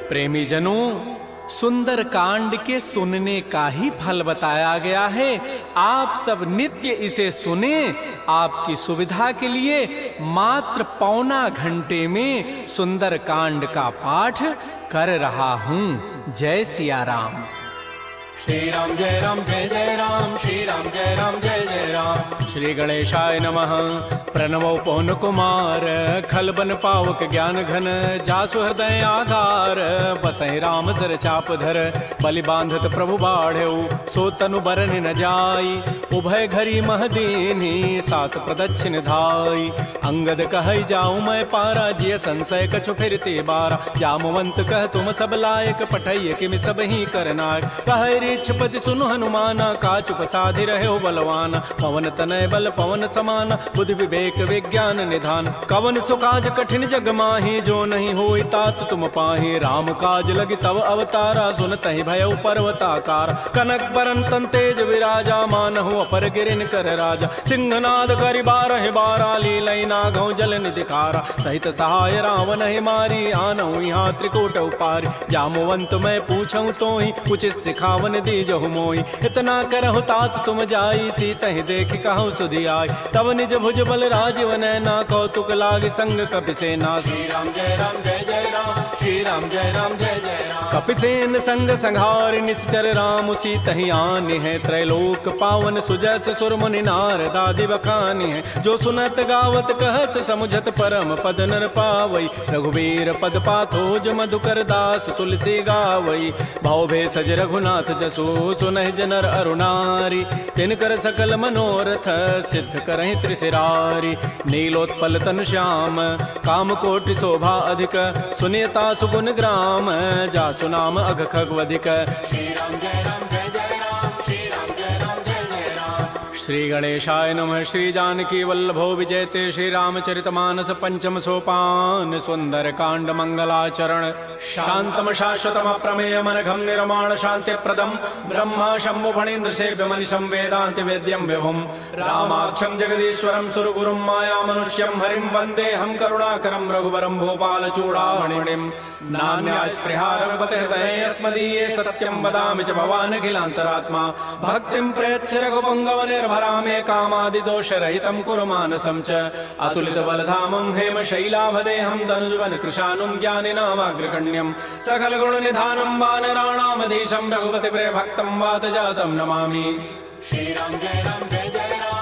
प्रेमी जनों, सुंदर कांड के सुनने का ही फल बताया गया है। आप सब नित्य इसे सुने। आपकी सुविधा के लिए मात्र पौना घंटे में सुंदर कांड का पाठ कर रहा हूँ। जय सिया राम। श्री राम जय राम, श्री राम जय जय राम। श्री गणेशाय नमः। प्रणवो पवन कुमार, खल बन पावक ज्ञान घन, जासु हृदय आधार, बसहि राम सर चाप धर, बलि बांधत प्रभु बाढ़ऊ, सो तनु बरन न जाई, उभय घरी महदीनी, सात प्रदक्षिण धाई, अंगद कहै जाऊं मैं पारा, जिय संशय कछु फिरते बारा, जामवंत कह तुम सब लायक, पठैय किमि सब ही करनायक, कहै रीछपति सुनु हनुमाना, काचुप साधि रहे बलवाना, पवन तनय बल पवन समाना, बुद्धि विवेक विज्ञान निधान, कवन सुकाज कठिन जग माही, जो नहीं होई तात तुम पाही, राम काज लगी तव अवतारा, सुनतहि भयउ पर्वताकार, कनक बरन तन तेज विराजा, मानहु अपर गिरिन कर राजा, सिंहनाद करि बारहि बारा, लीलई नागौ जल निधिखारा, सहित सहाय रावण ही मारी, आनहु यहाँ त्रिकूट उपारी, जामवंत मैं पूछऊं तोहि, उचित सिखावन दीजहु मोहि, इतना करहु तात तुम जाई, सीतहि देखि कहु सुधि आई, तब निज भुज बल राजीव नैना, कौतुक लागे संग कपिसेना, श्री राम जय राम, श्री राम जय जय राम। कपिसेन संग संहार निश्चर राम, सीतहि आनि है, त्रैलोक पावन सुजस सुर मुनि नारद आदि बखानि है, जो सुनत गावत कहत समुझत परम पद नर पावई, रघुवीर पद पाथोज मधुकर दास तुलसी गावई, भव भेषज रघुनाथ जसो, सुनहि जनर अरुणारी, तिनकर सकल मनोरथ सिद्ध करहि त्रिशिरारी, नीलोत्पल तनु श्याम, काम कोटि शोभा अधिक, सुनियता सुगुण ग्राम, जासु नाम अघ खगवधिक, श्री राम जय राम, श्री राम जय राम। श्री गणेशाय नमः। श्री जानकी वल्लभो विजयते, श्री रामचरितमानस पंचम सोपान, सुंदर कांड मंगलाचरण, शांतम शाश्वतम प्रमेयम अनघम निर्माण शांति प्रदम, ब्रह्मा शंभु फणीन्द्र सेव्य मनिषं वेदांति वेद्यम विभुम, रामाख्यम जगदीश्वरम सुरगुरुम माया मनुष्यम हरिम वंदे हम करुणाकरम रघुवरम भोपाल चूड़ामणिम, नान्या स्पृहा रघुपते हृदये अस्मदीये, सत्यम वदामि च भवान् अखिलान्तरात्मा, भक्तिं प्रयच्छ रघुपंगव निर्भरामे, कामादि दोष रहितं कुरु मानसं च, अतुलित बलधामं हेम शैलाभदेहं, धनुजवन कृशानुं ज्ञानिनामाग्रगण्यं, सकल गुण निधानं वानराणामधीशं, रघुपति प्रिय भक्तं वात जातं नमामि। श्री राम जय राम, श्री राम जय राम।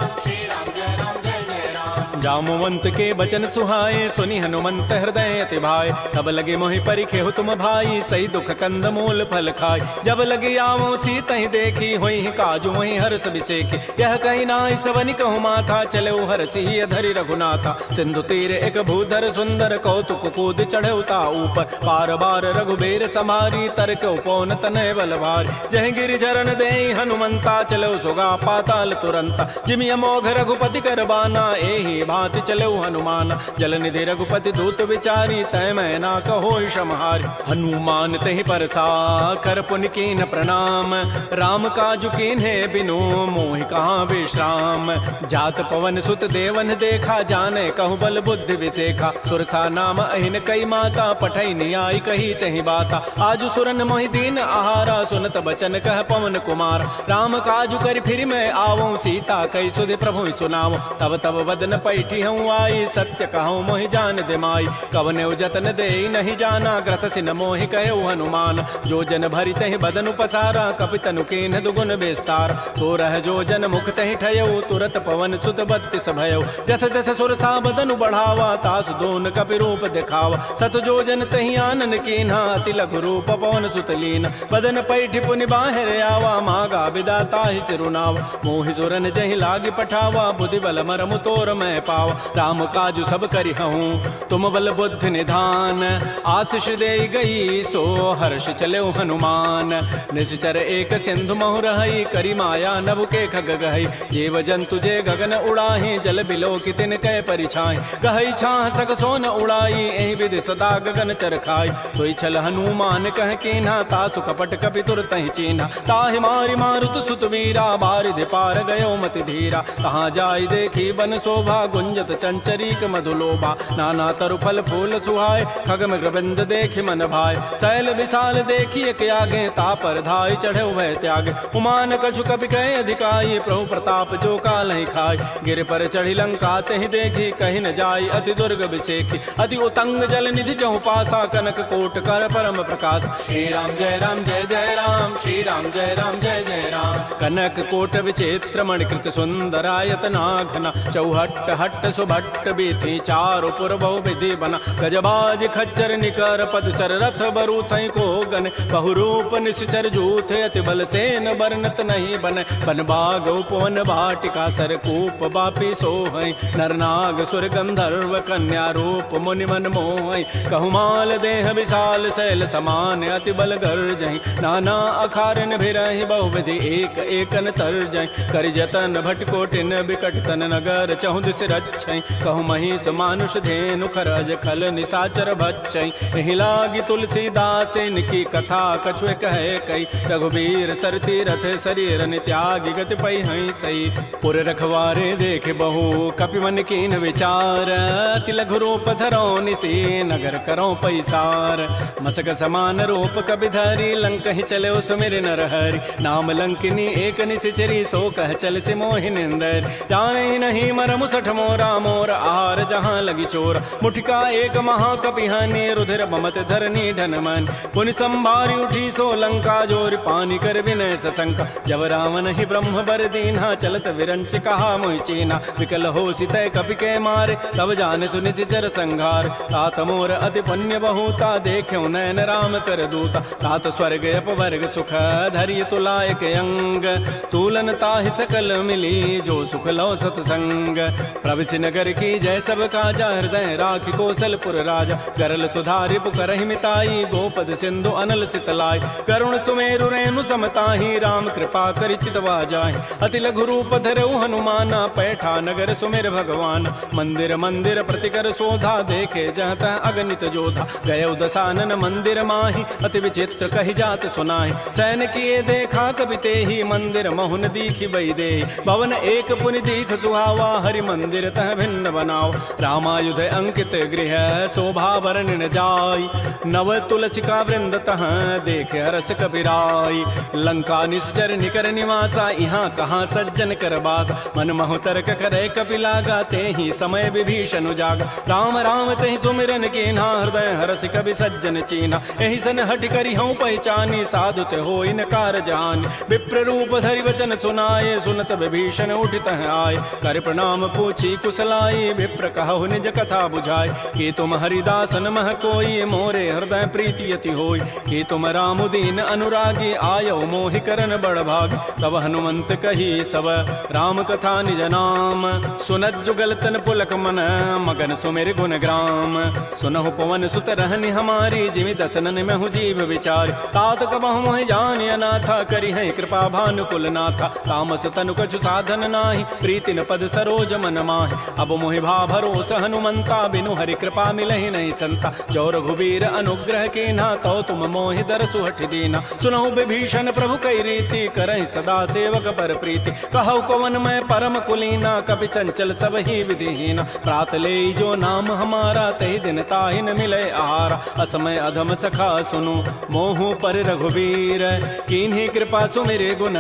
जामवंत के बचन सुहाए, सुनि हनुमंत हृदय अति भाए, तब लगे मोहि परिखेहु तुम भाई, सही दुख कंद मूल फल खाय, जब लगे आवो सीतहि देखी, होई काजु वही हर्ष बिसेखी, यह कही नाई सवनि कहु माथा, चले हरसि धरि रघुनाथा, सिंधु तीर एक भूधर सुंदर, कौतुक कूद चढ़ौता ऊपर, पार बार रघुबीर समारी, तरक उपौन तनय बल भारी, जह गिरि चरण देहि हनुमंता, चलो सुगा पाताल तुरंता, जिमि अमोघ रघुपति कर बाना, एहि भांति चले हनुमान, जल निधि रघुपति दूत विचारी, तय मैं ना कहो क्षमहारी, हनुमान तहि परसा कर पुनि कीन प्रणाम, राम काजु कीन्हे बिनु मोहि कहाँ विश्राम, जात पवन सुत देवन देखा, जाने कहु बल बुद्धि विसेखा, सुरसा नाम अहिन कई माता, पठै नियाई कही तहि बाता, आजु सुरन मोहि दीन आहारा, सुनत बचन कह पवन कुमार, राम काजु कर फिर मैं आवो, सीता कई सुधि प्रभु सुनावो, तब तब वदन पैठी हूँ आई, सत्य कहूँ मोहि जान दे माई, कवने जतन दे नहीं जाना, ग्रस सिन मोहि कहो हनुमान, जो जन भरि तहि बदन पसारा, कपितनु कीन्ह दुगुन विस्तार, तो रह जो जन मुख तहि ठयऊ, तुरत पवन सुत बत्तिस भयऊ, जस जस सुरसा बदनु बढ़ावा, तास दोन कपि रूप दिखावा, सत जो जन तहि आनन कीन्हा, अति लघु रूप पवन सुत लीन, बदन पैठि पुनि बाहिर आवा, मागा विदा ताहि सिरुनावा, मोहि सुरन जहि लागी पठावा, बुद्धि बल मरमु तोर मैं पावा, राम काजु सब करि हूँ तुम बल बुद्धि निधान, आशीष दे गई सो हर्ष चले हनुमान, निश्चर एक सिंधु महु रही, करी माया नभ के खग गहई, जीव जंतु जे गगन उड़ाही, जल बिलो की तिन कै परिछाई, गहई छाह सक सोन उड़ाई, एहि विधि सदा गगन चरखाई, सोई छल हनुमान कह कीन्हा, तासु कपट कपि तुरतहि चीन्हा, ताहि मारि मारुत सुत वीरा, बारिधि पार गयो मति धीरा, कहाँ जाय देखी बन शोभा, भुंजत चंचरीक मधुलोभा नाना तरु फल फूल सुहाय खग मृगबिंद देखि मन भाय शैल विशाल देखिए के आगे तापर धाय चढ़े वह त्याग उमान कछु कपि कहे अधिकाई प्रभु प्रताप जो काल ही खाय गिर पर चढ़ी लंका तेहि देखी कहीं न जाय अति दुर्ग विसेखी अति उतंग जल निधि जहु पासा कनक कोट कर परम प्रकाश श्री राम जय राम जय जय राम श्री राम जय राम जय जय राम कनक कोट विचित्र मणिकृत सुंदरायत नाघना चौहट्ट हट्ट सुभट्ट बीथी चारु पुर बहु विधि बना गजबाज खच्चर निकर पदचर रथ बरु थई को गन बहुरूप निश्चर जूथ अति बल सेन वर्णत नहीं बन बन बाग उपवन भाटिका सरकूप बापी सोहई नरनाग सुर गंधर्व कन्या रूप मुनि मन मोहई कहुमाल देह विशाल शैल समान अति बल गर्जहि नाना अखारन भिरहि बहुविधि एक एकन तरजहि कर जतन भटकोटिन बिकट तन नगर चहुदिस रक्षै कहु महिष मानुष धेनु खरज खल निसाचर भक्षै एहि लागी तुलसीदास इनकी कथा कछुए कहे कई रघुबीर सरती रथ शरीर त्यागी गति पै हई सही पुर रखवारे देख बहु कपि मन कीन विचार अति लघु रूप धरो निसी नगर करो पैसार मसक समान रूप कबि धरी लंक ही चले सुमिर नर हरि नाम लंकिनी एक निसिचरी सो कह चल से मोहि निंदर जाने नहीं मर मुसठ मोरा मोर आहार जहाँ लगी चोर मुठिका एक महाकपि हनि रुधिर बमत धरनी ढन मन पुनि संभारी उठी सो लंका जोर पानी कर विनय सशंका जब रावण ही ब्रह्म बर दीन्हा चलत विरंच कहा मोहि चीना विकल हो सितय कपि के मारे तब जान सुनि सिचर संघार तात मोर अति पुण्य बहुता देख्यो नयन राम कर दूता तात स्वर्ग अपवर्ग सुख धरिय तुलायक अंग तूलन ताहि सकल मिली जो सुख लो सतसंग प्रविशि नगर की जय सब काजा हृदय राखि कौशलपुर राजा करल सुधारि पुकरहि मिताई गोपद सिंधु अनल सितलाई करुण सुमेरु रेणु समताहि राम कृपा करि चितवा जाहि अति लघु रूप धरऊ हनुमाना पैठा नगर सुमेर भगवान मंदिर मंदिर प्रतिकर शोधा देखे जहत अगणित जोधा गय दसानन मंदिर माहि अति विचित्र कहि जात सुनाहि सैन किए देखा कबि तेहि मंदिर महुन दीखि बई दे भवन एक पुनि दीख सुहावा हरि मंदिर तह भिन्न बनाओ रामायुध अंकित गृह शोभा वर्णन जाय नव तुलसिका वृंद तह देख हरस कपिराई लंका निश्चर निकर निवासा यहाँ कहाँ सज्जन कर बास मन महु तर्क करे कपिलागा ते ही समय विभीषण जागा राम राम तहि सुमिरन कीन्हा हृदय हरस कवि सज्जन चीन्हा एहि सन हट करि हूँ पहचानी साधु ते होई न कार जानी विप्र रूप धरि वचन सुनाए सुनत विभीषण उठित आए कर प्रणाम पूछी कुशलाई विप्र कहु निज कथा बुझाए कि तुम हरिदासन मह कोई मोरे हृदय प्रीति यति होई कि तुम राम दीन अनुरागी आयो मोहि करन बड़ भाग तब हनुमंत कही सब राम कथा निज नाम सुनत जुगल तन पुलक मन मगन सुमेर गुण ग्राम सुनहु पवन सुत रहनि हमारी जिमि दसनन महु जीव विचार तात कबहु मोहि जानि अनाथा करि है कृपा भानुकुल नाथा तामस तनु कछु साधन नाही प्रीति न पद सरोज मन माहि अब मोहि भा भरोस हनुमंता बिनु हरि कृपा मिलहि नहीं संता जो रघुबीर अनुग्रह कीन्हा तो तुम मोहि दरसु हठि दीना सुनहु विभीषण प्रभु कई रीति करहि सदा सेवक पर प्रीति कहु कवन मैं परम कुलीना कपि चंचल सब ही विधिहीना प्रात ले जो नाम हमारा तहि दिन ताहि न मिले आहारा असमय अधम सखा सुनु मोहु पर रघुबीर कीन्ही कृपा सुमिरे गुण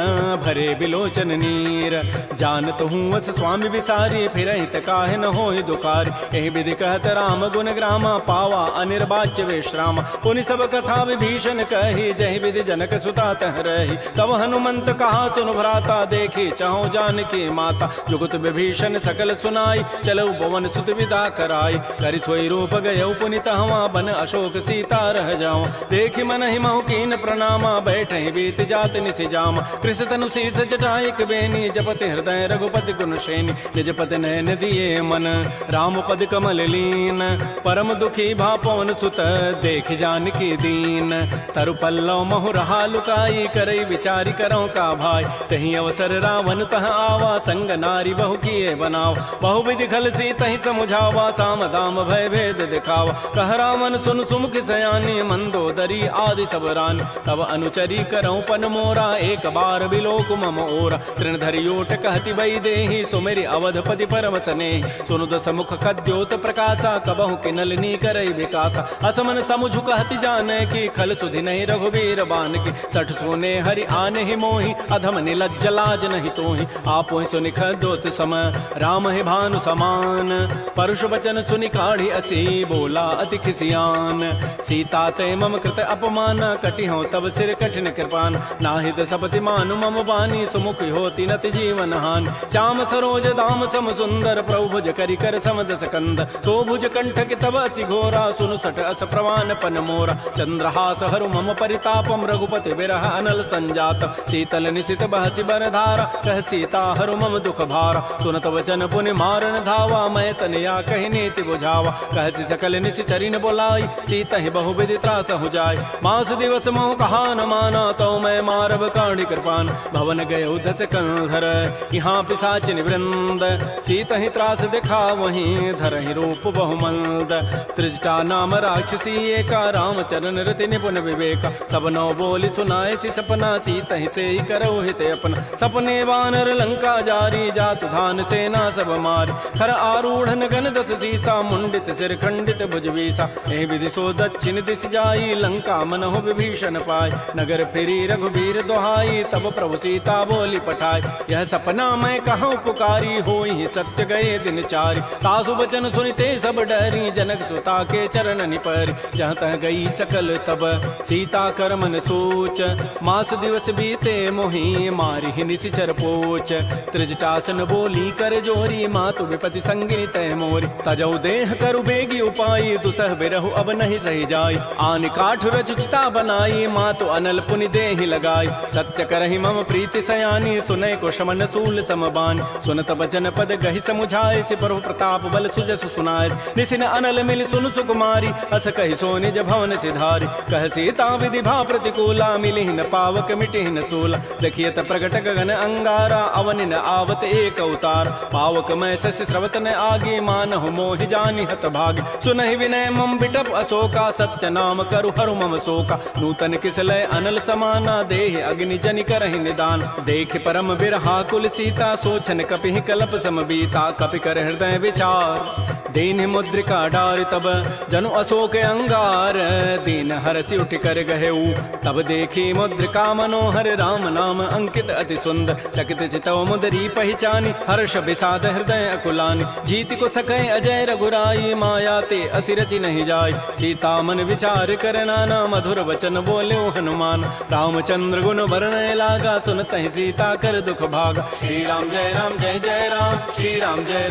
भरे बिलोचन नीर जानत हूँ वस स्वामी विसारी फिर हित काहे न होहि दुखारी एहि विधि कहत राम गुण ग्रामा पावा अनिर्वाच्य विश्राम पुनि सब कथा विभीषण कही जहि विधि जनक सुता तह रही तब हनुमंत कहा सुन भ्राता देखी चाहो जानकी माता जुगत विभीषण सकल सुनाई चलो पवन सुत विदा कराई करि सोई रूप गयौ पुनित हवा बन अशोक सीता रह जाओ देखि मन ही महु कीन प्रणामा बैठे बीत जात निसि जामा कृष तनु शीस जटाइक बेनी जपति हृदय रघुपति गुण श्रेणी निजपति नयन दिए मन राम पद कमल लीन परम दुखी भा पवन सुत देख जानकी दीन तरु पल्लव महु रहा लुकाई करई विचारी करो का भाई तही अवसर रावण तह आवा संग नारी बहु किए बनाओ बहु विधि खल सी तही समुझावा साम दाम भय भेद दिखावा कह रावण सुन सुमुख सयानी मंदोदरी आदि सब रानी तब अनुचरी करऊं पन मोरा एक बार बिलोक मम ओरा तृण धरि ओट कहति बई देहि सुमेरि अवधपति पर करम सने सुनु दस मुख कद्योत प्रकाशा कबहु के नलिनी करई विकासा असमन समुझ कहति जाने की खल सुधि नहीं रघुबीर बान की सठ सोने हरि आने ही मोहि अधम निलज्ज लाज नहीं तोहि आपो सुनि खद्योत सम राम है भानु समान परुष बचन सुनि काढ़ी असी बोला अति खिसियान सीता ते मम कृत अपमान कटि हो तब सिर कठिन कृपान नाहित सपति मानु मम बानी सुमुख होती नति जीवन हान श्याम सरोज दाम सम सुंदर प्रभु भुज करि कर समदस कंद तो भुज कंठ के तब असि घोरा सुनु सट अस प्रवान पन मोरा चंद्रहास हरु मम परितापम रघुपति विरह अनल संजात शीतल निशित बहसि बर धारा कह सीता हरु मम दुख भारा सुनत वचन पुनि मारन धावा मैं तनया कहि नीति बुझावा कहसि सकल निशि चरिन बोलाई सीता ही बहु विधि त्रास हो जाय मास दिवस मोह कहा न माना तो मैं मारब काढ़ी कृपान भवन गए उधस कंधर यहाँ पिशाचिन वृंद सीता ही त्रास दिखा वहीं धर ही रूप बहुमंद त्रिजटा नाम राक्षसी एका राम चरण रति निपुण विवेका सब नौ बोली सुनाए सी सपना सीता ही से ही करो हित अपना सपने वानर लंका जारी जातु धान सेना सब मारी खर आरूढ़ गण दस सीसा मुंडित सिर खंडित भुजवीसा एहि विधि सो दक्षिण दिश जाई लंका मनहु विभीषण पाय नगर फिरी रघुबीर दोहाई तब प्रभु सीता बोली पठाई यह सपना मैं कहूँ पुकारी होई सत्य गए दिन चारी तासु बचन सुनिते सब डरी जनक सुता के चरण निपरी जहाँ तह गई सकल तब सीता कर मन सोच मास दिवस बीते मोहि मारी निशिचर पोच त्रिजटासन बोली कर जोरी मातु विपति संगिनी तय मोरी तजौ देह करु बेगी उपाई दुसह बिरहु अब नहीं सही जाई आन काठ रचिता बनाई मातु अनल पुनि देहि लगाई सत्य करहि मम प्रीति सयानी सुनय को शमन सूल समबान सुनत बचन पद गहि समुझाए सि प्रभु प्रताप बल सुजस सुनाय निसिन अनल मिल सुन सुकुमारी अस कहि सो निज भवन सिधारी कह सीता विधि भा प्रतिकूला मिलि न पावक मिटि न सूला देखियत प्रगट गगन अंगारा अवनि न आवत एक अवतार पावक मैं शशि स्रवत न आगे मानहु मोहि जानि हत भागी सुनहि विनय मम बिटप अशोका सत्य नाम करु हरु मम शोका नूतन किसलय अनल समाना देह अग्नि जनि करहि निदान देख परम बिरहा कुल सीता सोचन कपि कल्प समबीता कपि कर हृदय विचार दीन मुद्रिका डारि तब जनु अशोक अंगार दीन हरसि उठ कर गहेऊ तब देखी मुद्रिका मनोहर राम नाम अंकित अति सुंदर चकित चितव मुदरी पहचानी हर्ष विषाद हृदय अकुलानी जीत को सकै अजय रघुराई माया ते असि रचि नहीं जाय सीता मन विचार कर नाना मधुर वचन बोल्यो हनुमान रामचंद्र गुण वर्णय लागा सुनत ही सीता कर दुख भागा श्री राम जय जय राम श्री राम जय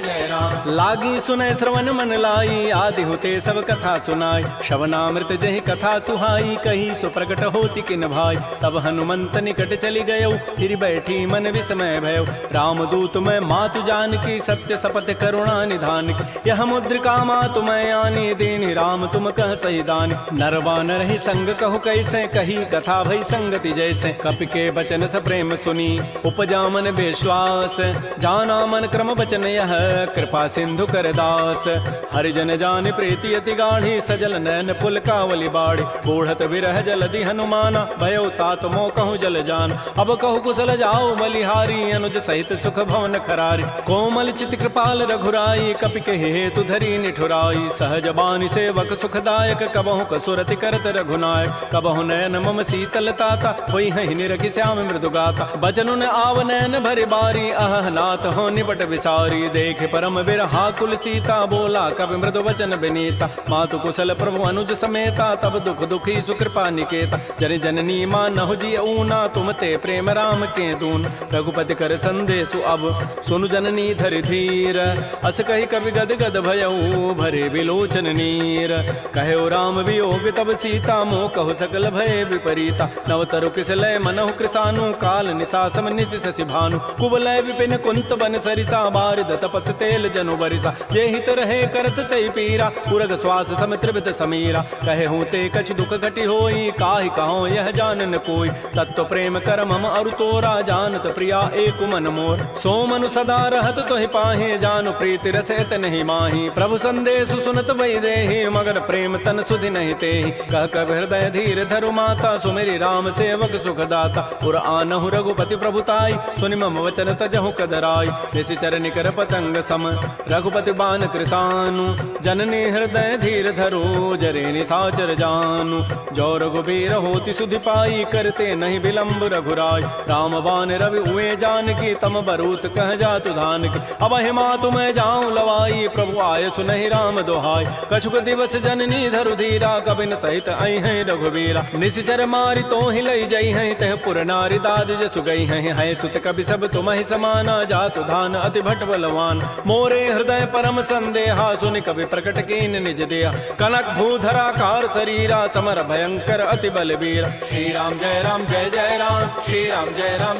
जय राम लागी सुनय श्रवण मन लाई आदि होते सब कथा सुनाई श्रवणामृत जहि कथा सुहाई कही सो प्रकट होती किन भाई तब हनुमंत निकट चली गयो फिर बैठी मन विस्मय भयो रामदूत मैं मातु जान की सत्य सपथ करुणा निधान की यह मुद्रिका मातु मैं आनी दीन राम तुम कह सही दानी नरवा नर ही संग कहु कैसे कही कथा भई संगति जैसे कपि के बचन स प्रेम सुनी उपजा मन विश्वास जाना मन क्रम बचन यह कृपा सिंधु कर दास हरिजन जान प्रीति अति गाढ़ी सजल नैन पुल कावली बाड़ी बूढ़त विरह जलधि हनुमाना भयो तात मो कहूँ जल जान अब कहु कुशल जाओ बलिहारी अनुज सहित सुख भवन खरारी कोमल चित कृपाल रघुराई कपि के हेतु धरी निठुराई सहज बानी सेवक सुखदायक कबहु कसुरति करत रघुनायक कबहु नयन मम शीतल ताता होई है निरखि श्याम मृदु गाता बचनुन आव नयन भरि बारी अह नाथ हो निबट विसारी देखे परम बिरहा कुल सीता बोला कवि मृदु वचन विनीता मातु कुशल प्रभु अनुज समेता तब दुख दुखी सुकृपा निकेता जन जननी मानहु जी ऊना तुम ते प्रेम राम के दून रघुपति कर संदेशु अब सुनु जननी धरि धीर अस कहि कवि गद गद भयऊ भरे विलोचन नीर कहो राम वियोग तब सीता मोह कहु सकल भय विपरीता नवतरु किसलय मनहु कृसानु काल निशासम निशि शशि भानु कुवलय विपिन कुंत बन सरिसा बारिद तपत तेल जनु बरिसा जे हित रहे करत तई पीरा पुरग श्वास सम त्रिभित समीरा कहे हूँ ते कछ दुख घटी होई काहि कहो यह जानन कोई तत्व प्रेम कर मम अरु तोरा जानत प्रिया एक मन मोर सो मनु सदा रहत तोहि पाहे जानु प्रीति रसैत नहीं माही प्रभु संदेश सुनत वै देहि मगर प्रेम तन सुधि नहीं तेहि कह कब हृदय धीर धरु माता सुमेरी राम सेवक सुख दाता पुर आनहु रघुपति प्रभुताई सुनि मम वचन तजहु कदराई निशिचर निकर पतंग सम रघुपति बान कृतानु जननी हृदय धीर धरो जरे निशाचर जानु जो रघुबीर होति सुधि पाई करते नहीं विलंब रघुराय राम बान रवि उए जानकी तम बरूत कह जातु धान की अब हिमा तुम जाऊं लवाई प्रभु आय सुनहि राम दोहाय कछुक दिवस जननी धरु धीरा कबिन सहित आई है रघुबीरा निशिचर मारी तो ही लई जई है तह पुर नारी दाद जसु गई है सुत कवि सब तुम ही समाना जातु धान अति भट बलवान मोरे हृदय परम संदेहा सुनि कवि प्रकट कीन निज दिया कनक भूधराकार शरीरा समर भयंकर अति बलबीर श्री राम जय राम श्री राम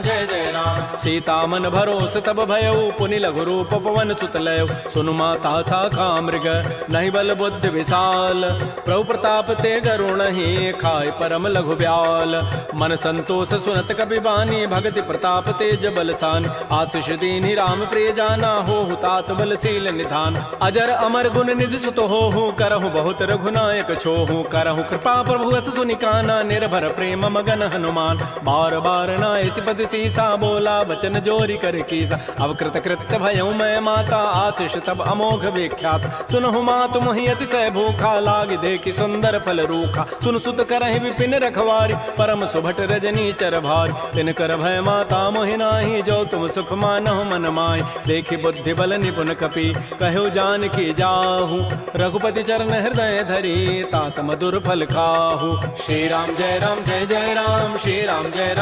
जय जय राम सीता मन भरोस तब भयउ पुनि लघु रूप पवन सुत लय सुनु माता साखा मृग नहीं बल बुद्धि विशाल प्रभु प्रताप ते गरुण ही खाय परम लघु ब्याल मन संतोष सुनत कपि बानी भगति प्रताप तेज बलसान आशीष दीनि राम प्रिय जाना हो तात बलशील निधान अजर अमर गुण निधि सुत हो करहु बहुत रघुनायक छोहु करहु कृपा प्रभु अस सुनि काना निर्भर प्रेम मगन हनुमान बार बार नाय सिपति सीसा बोला बचन जोरी कर कीसा अवकृत कृत्य भयउ मैं माता आशीष तब अमोघ विख्यात सुनहु मातु मोहि अतिशय भूखा लाग देखि सुंदर फल रूखा सुन सुत करहि विपिन रखवारी परम सुभट रजनी चर भारी तिन कर भय माता मोहि नाही जो तुम सुख मानहु मन माय देखि बुद्धि बल निपुन कपि कहु जान की जाहु रघुपति चरण हृदय धरी तात मधुर फल खाहु श्री राम जय राम श्री राम जय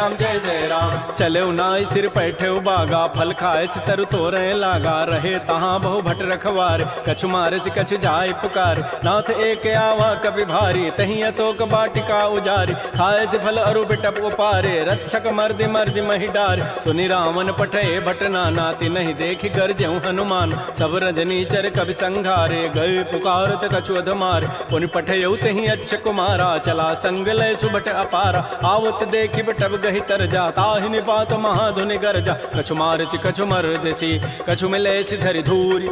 राम चले नाई सिर पैठे बागा फल खाए सितर तोरे लागा रहे तहाँ बहु भट रखवार कछु मारे से कछु जाय पुकार नाथ एक आवा कभी भारी तही अशोक बाटिका उजारी खाए से फल अरु बिटप उपारे रक्षक मर्दि मर्दि मही डार सुनि रावण पठे भट नाती नहीं देखि गरजेउ हनुमान सब रजनी चर कवि संघारे गए पुकारत कछु अधमार पुनि पठयउ तही अच्छ कुमारा चला संग लय सुभट अपारा आवत देखि बटब गहि तर जा ताहि निपात महाधुनि गरजा कछु मारचि कछु मर्दसी कछु मिले धरि धूरी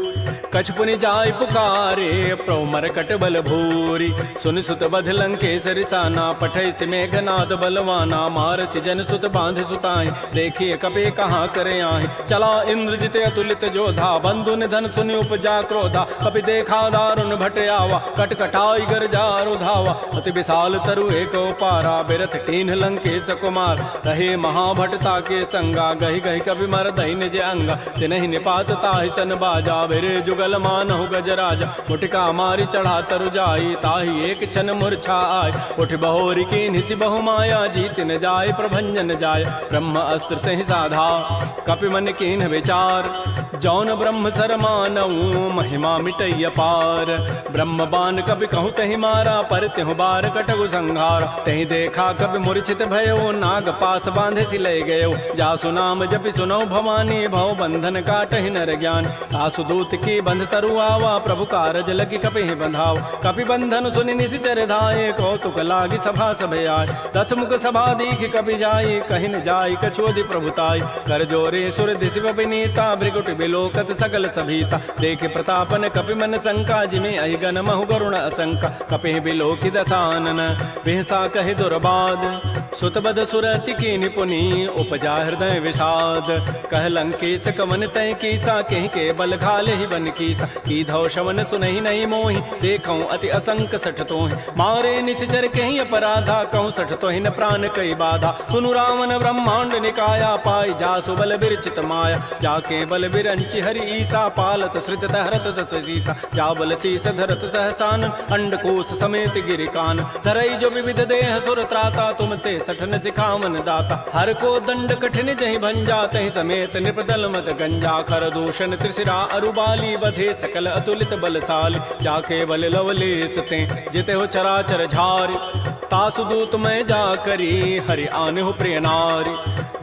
कछु पुनि जाय पुकारे प्रभु मरकट बल भूरी सुन सुत बध लंकेसरि साना पठै से मेघनाद बलवाना मारसि जन सुत बांध सुताई देखिए कपे कहाँ करे आए चला इंद्रजित अतुलित जोधा बंधु निधन सुनि उपजा क्रोधा कपि देखा दारुण भट आवा कट कटाई गरजा रुधावा अति विशाल तरु एक पारा बिरथ कीन्ह लंकेश कुमार रहे महाभटता के संगा गहि गहि कवि मर दहि निज अंगा तिनहि निपात ताहि सन बाजा बेरे जुगल मानहु गजराजा मुटिका मारी चढ़ा तरु जाई ताहि एक क्षण मूर्छा आय उठ बहोरी की निसि बहु माया जीत न जाय प्रभंजन जाय ब्रह्म अस्त्र तहि साधा कपि मन कीन्ह विचार जौन ब्रह्म सर मानऊ महिमा मिटैय पार ब्रह्म बान कपि कहु तहि मारा पर तिहु बार कटगु संहार तहि देखा कपि मूर्छित भयो नाग पास बांधे सि लय गयो जासु नाम जपि सुनो भवानी भव बंधन काटहि नर ज्ञान आसु दूत की बंध तरु आवा प्रभु कारज लगी कपि बंधाव कपि बंधन सुनि निशिचर धाये कौतुक लागी सभा सब आय दस मुख सभा दीख कपि जाई कहि न जाई कछोदि प्रभुताई कर जोरे सुर दिशि विनीता भृगुट बिलोकत सकल सभीता देखे प्रतापन कपि मन शंका जिमे अहिगन महु गरुण असंका कपि बिलोकि दसानन बिहसा कहि दुर्बाद सुतबद सुरति की निपुनी उपजा हृदय विषाद कह लंकेश कवन तय कीसा कहीं के बल घाले ही बन कीसा की धौ शवन सुनहि नहीं मोहि देखौ अति असंक सठ तोहि मारे निशिचर कहीं अपराधा कहूँ सठ तोहि न प्राण कई बाधा सुनु रावण ब्रह्मांड निकाया पाई जासु बल बिरचित माया जाके बल बिरंचि हरि ईसा पालत श्रित हरत दस सीसा जा बल शीस धरत सहसान अंडकोश समेत गिरिकान धरई जो विविध देह सुर त्राता तुम ते सठन सिखावन दाता हर को दंड कठिन जहि भंजा तहि समेत निपदल मद गंजा कर दूषण त्रिशिरा अरुबाली बधे सकल अतुलित बलशाली जाके बल लवलेस ते जिते हो चराचर झारी तासु दूत मैं जा करी हरि आने हो प्रिय नारी।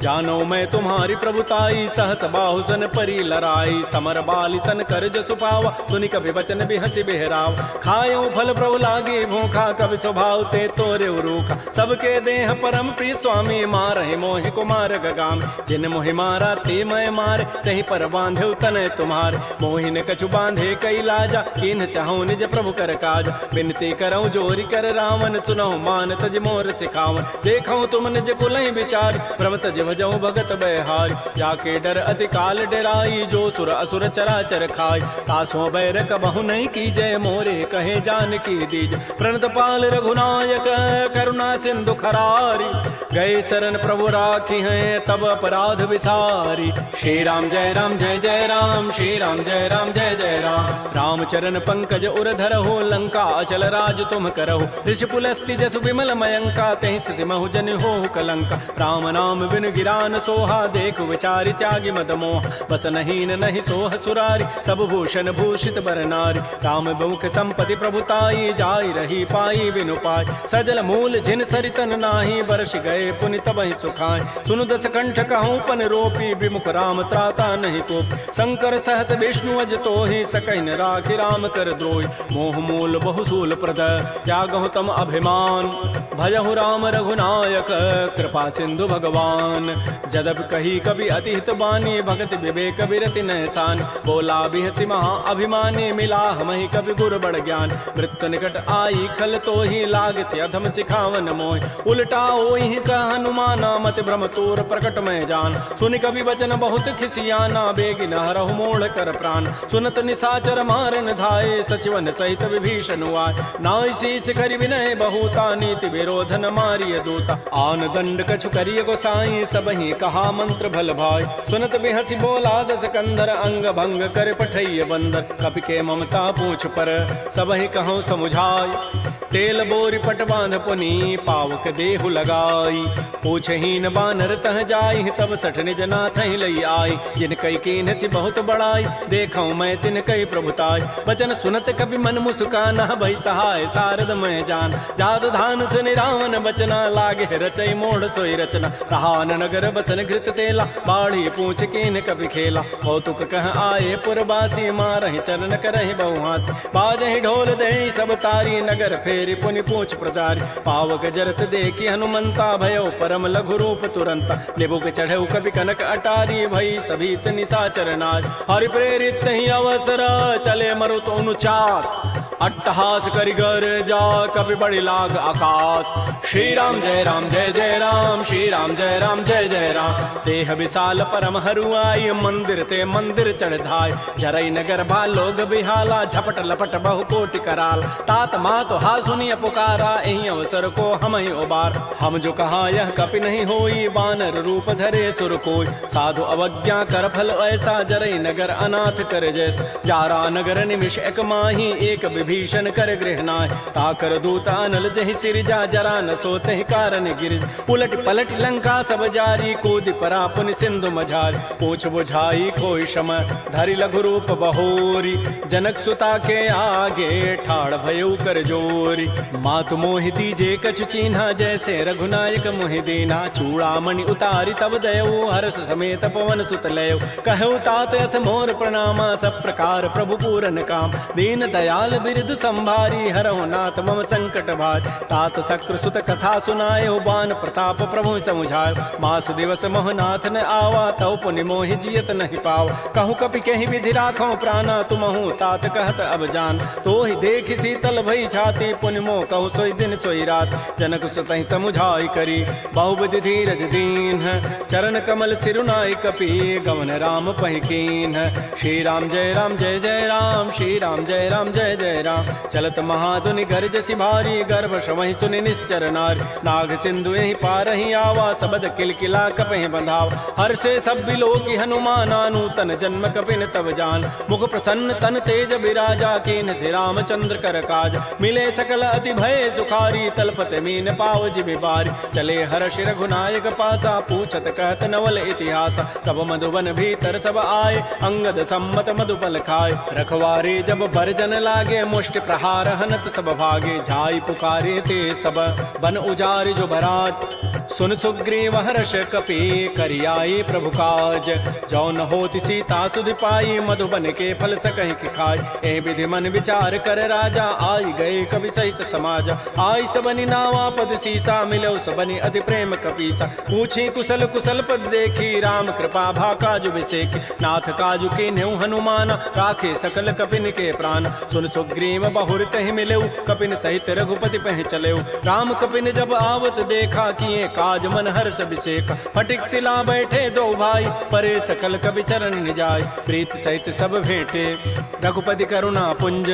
जानो मैं तुम्हारी प्रभुताई सहस बाहु सन परी लड़ाई। समर बाली सन कर जसु पावा सुनि कभी वचन भी हंसी बेहराव। खायो फल प्रभु लागे भूखा कभी स्वभाव ते तोरे रूखा। सबके देह परम प्रिय स्वामी मारहि मोहि कुमार गगाम। जिन मोहि मारा ते मैं मारे कहीं पर बांधे तने तुम्हारे। मोहि ने कछु बांधे कई लाजा किन चाहूं निज प्रभु कर काज। बिनती करऊं जोरी कर रावण सुनहु मान तज मोर सिखावन। देखऊं तुम निज कुलहि विचार प्रभ तज भजऊं भगत बहारी। जाके डर अति काल डराई जो सुर असुर चराचर खाई। तासों बैर कबहु नहीं की जय मोरे कहे जान की दीज। प्रणत पाल रघुनायक करुणा सिंधु खरारी। गए शरण प्रभु राखी हैं तब अपराध विसारी। श्री राम जय राम जय जय राम। श्री राम जय राम जय जय राम। रामचरण पंकज उर धरहु लंका अचल राज तुम करहु। ऋषि पुलस्ति जसु विमल मयंका तहि सिमहु जन हो कलंका। राम नाम बिन गिरान सोहा देखु विचारि त्यागी मद मोह। बस नहीं नहीं सोह सुरारी सब भूषण भूषित बर नारी। राम बहुख संपत्ति प्रभुताई जाई रही पाई बिनु पाई। सजल मूल जिन सरितन नाही बरस गए पुनि तबहि सुखाय। सुनु दस कंठ कहूँ पन रोपी विमुख राम त्राता नहीं कोप। शंकर सहस विष्णु अज तोहि सकहि न राखि राम कर द्रोही। मोह मूल बहुसूल प्रद त्यागहु तम अभिमान। भजहु राम रघुनायक कृपा सिंधु भगवान। जदब कही कवि अति हित बानी भगत विवेक विरति नहसान। बोला बिहसि महा अभिमानी मिला हमहि कवि गुर बड़ ज्ञान। मृत्यु निकट आई खल तो ही लाग से अधम सिखावन मोहि। उल्टा ओहि कह हनुमाना मत भ्रम तोर प्रकट में जान। सुनि कवि वचन बहुत खिसियाना बेगिन हरहु मोड़ कर प्राण। सुनत निशाचर मारन धाये सचिवन सहित विभीषण आए। नाई शीस करि विनय बहुता नीति विरोधन मारिय दूता। आन दंड कछु करिय गोसाई सबहि कहा मंत्र भल भाई। सुनत बिहसि बोला दस कंधर अंग भंग कर पठैय बंदर। कपि के ममता पूछ पर सबहि कहूँ समुझाई। तेल बोरी पट बांध पुनि पावक देहु लगाई। पूछहीन बानर तह जाई तब सठ निज नाथ लई आई। जिन कई कीन्हसि बहुत बड़ाई देखऊं मैं तिन कई प्रभुताई। वचन सुनत कभी मन मुस्काना भई सहाय सारद मैं जान। जाद धान सुनि रावण बचना लागे रचई मोड़ सोई रचना। रहान नगर बसन घृत तेला बाढ़ी पूछ कीन कभी खेला। कौतुक कह आए पुरबासी मारहि चरण करहि बहुहास। बाजहि ढोल दहि सब तारी नगर फेरी पुनि पूछ प्रचारी। पावक जरत देखी हनुमंता भयो परम लघु रूप तुरंता। निबुक चढ़ऊ कभी कनक अटारी भई सभी निशाचर नाज। हरि प्रेरित ही अवसर चले मरुत अनुचास। अट्टहास करिगर जा कभी बड़ी लाग आकाश। श्री राम जय राम जय जय राम। श्री राम जय राम जय जय राम। देह विशाल परम हरुआई मंदिर ते मंदिर चढ़ धाय। जरई नगर भा लोग बिहाला झपट लपट बहु कोटि कराल। तात मात हा सुनिय पुकारा एहि अवसर को हम ही उबार। हम जो कहा यह कपि नहीं होई बानर रूप धरे सुर कोई। साधु अवज्ञा कर फल ऐसा जरई नगर अनाथ कर जैसा। जारा नगर निमिष एक माही एक विभीषण कर गृहनाय। ताकर दूता अनल जहि सिरजा जरा न सोते ही कारण गिर। उलट पलट लंका सब जारी कूद परा पुनि सिंधु मझारी। पूछ बुझाई कोई शम धरि लघु रूप बहोरी। जनक सुता के आगे ठाड़ भयउ कर जोरी। मातु मोहि दीजे कछु चिन्हा जैसे रघुनायक मोहि दीना। चूड़ामणि उतारी तब दयऊ हर्ष समेत पवन सुत लयऊ। कहु तात अस मोर प्रणामा सब प्रकार प्रभु पूरन काम। दीन दयाल बिरद संभारी हरहु नाथ मम संकट भाज। तात शक्र सुत कथा सुनायो बान प्रताप प्रभु समुझायो। मास दिवस मोहनाथ न आवा तव पुनि मोहि जियत नहीं पाव। कहूँ कपि कहीं विधि राखो प्राणा तुमहु तात कहत अब जान। तो ही देख शीतल भई छाती पुनि मोह कहु सोई दिन सोई रात। जनक सुतहि समुझाई करी बहुविधि धीरज दीन। चरण कमल सिरुनाई कपि गवन राम पहिकीन। श्री राम जय राम जय जय राम। श्री राम जय राम जय जय राम। चलत महाधुनि गर्जसि भारी गर्भ शवहि सुनि निश्चर नारी। नाग सिंधु यही पारहि आवा सबद किलकिला कपहि बंधाव। हर्षे सब बिलोकी हनुमाना नूतन जन्म कपिन तब जान। मुख प्रसन्न तन तेज विराजा कीन से रामचंद्र कर काज। मिले सकल अति भय सुखारी तलपत मीन पाव जिमि बारी। चले हर्ष रघुनायक पासा पूछत कहत नवल इतिहास। तब मधुबन भीतर सब आए अंगद सम्मत मधुपल खाए। रखवारे जब बरजन लागे मुष्टि प्रहार हनत सब भागे, जाई पुकारे ते सब बन उजारि जो भरात। सुन सुग्रीव हर्ष कपि करियाई प्रभु काज, जौ न होति सीता सुधि पाई, मधुबन के फल सकहि कि खाय। ए विधि मन विचार कर राजा, आई गए कवि सहित समाज। आई सबनि नावा पद सीसा, मिलो सबनि अति प्रेम कपीसा। पूछी कुशल कुशल पद देखी, राम कृपा भा काजु विसेखी। नाथ काजु के न्यू हनुमान, राखे सकल कपिन के प्राण। सुन सुग्रीव बहुर तहि मिलेऊ, कपिन सहित रघुपति पह चलेऊ। राम कपिन जब आवत देखा, किए काज मन हर्ष विसेखा। फटिक सिला बैठे दो भाई, परे सकल कवि चरण निजाय। प्रीत सहित सब भेंटे, रघुपति करुणा पुंज।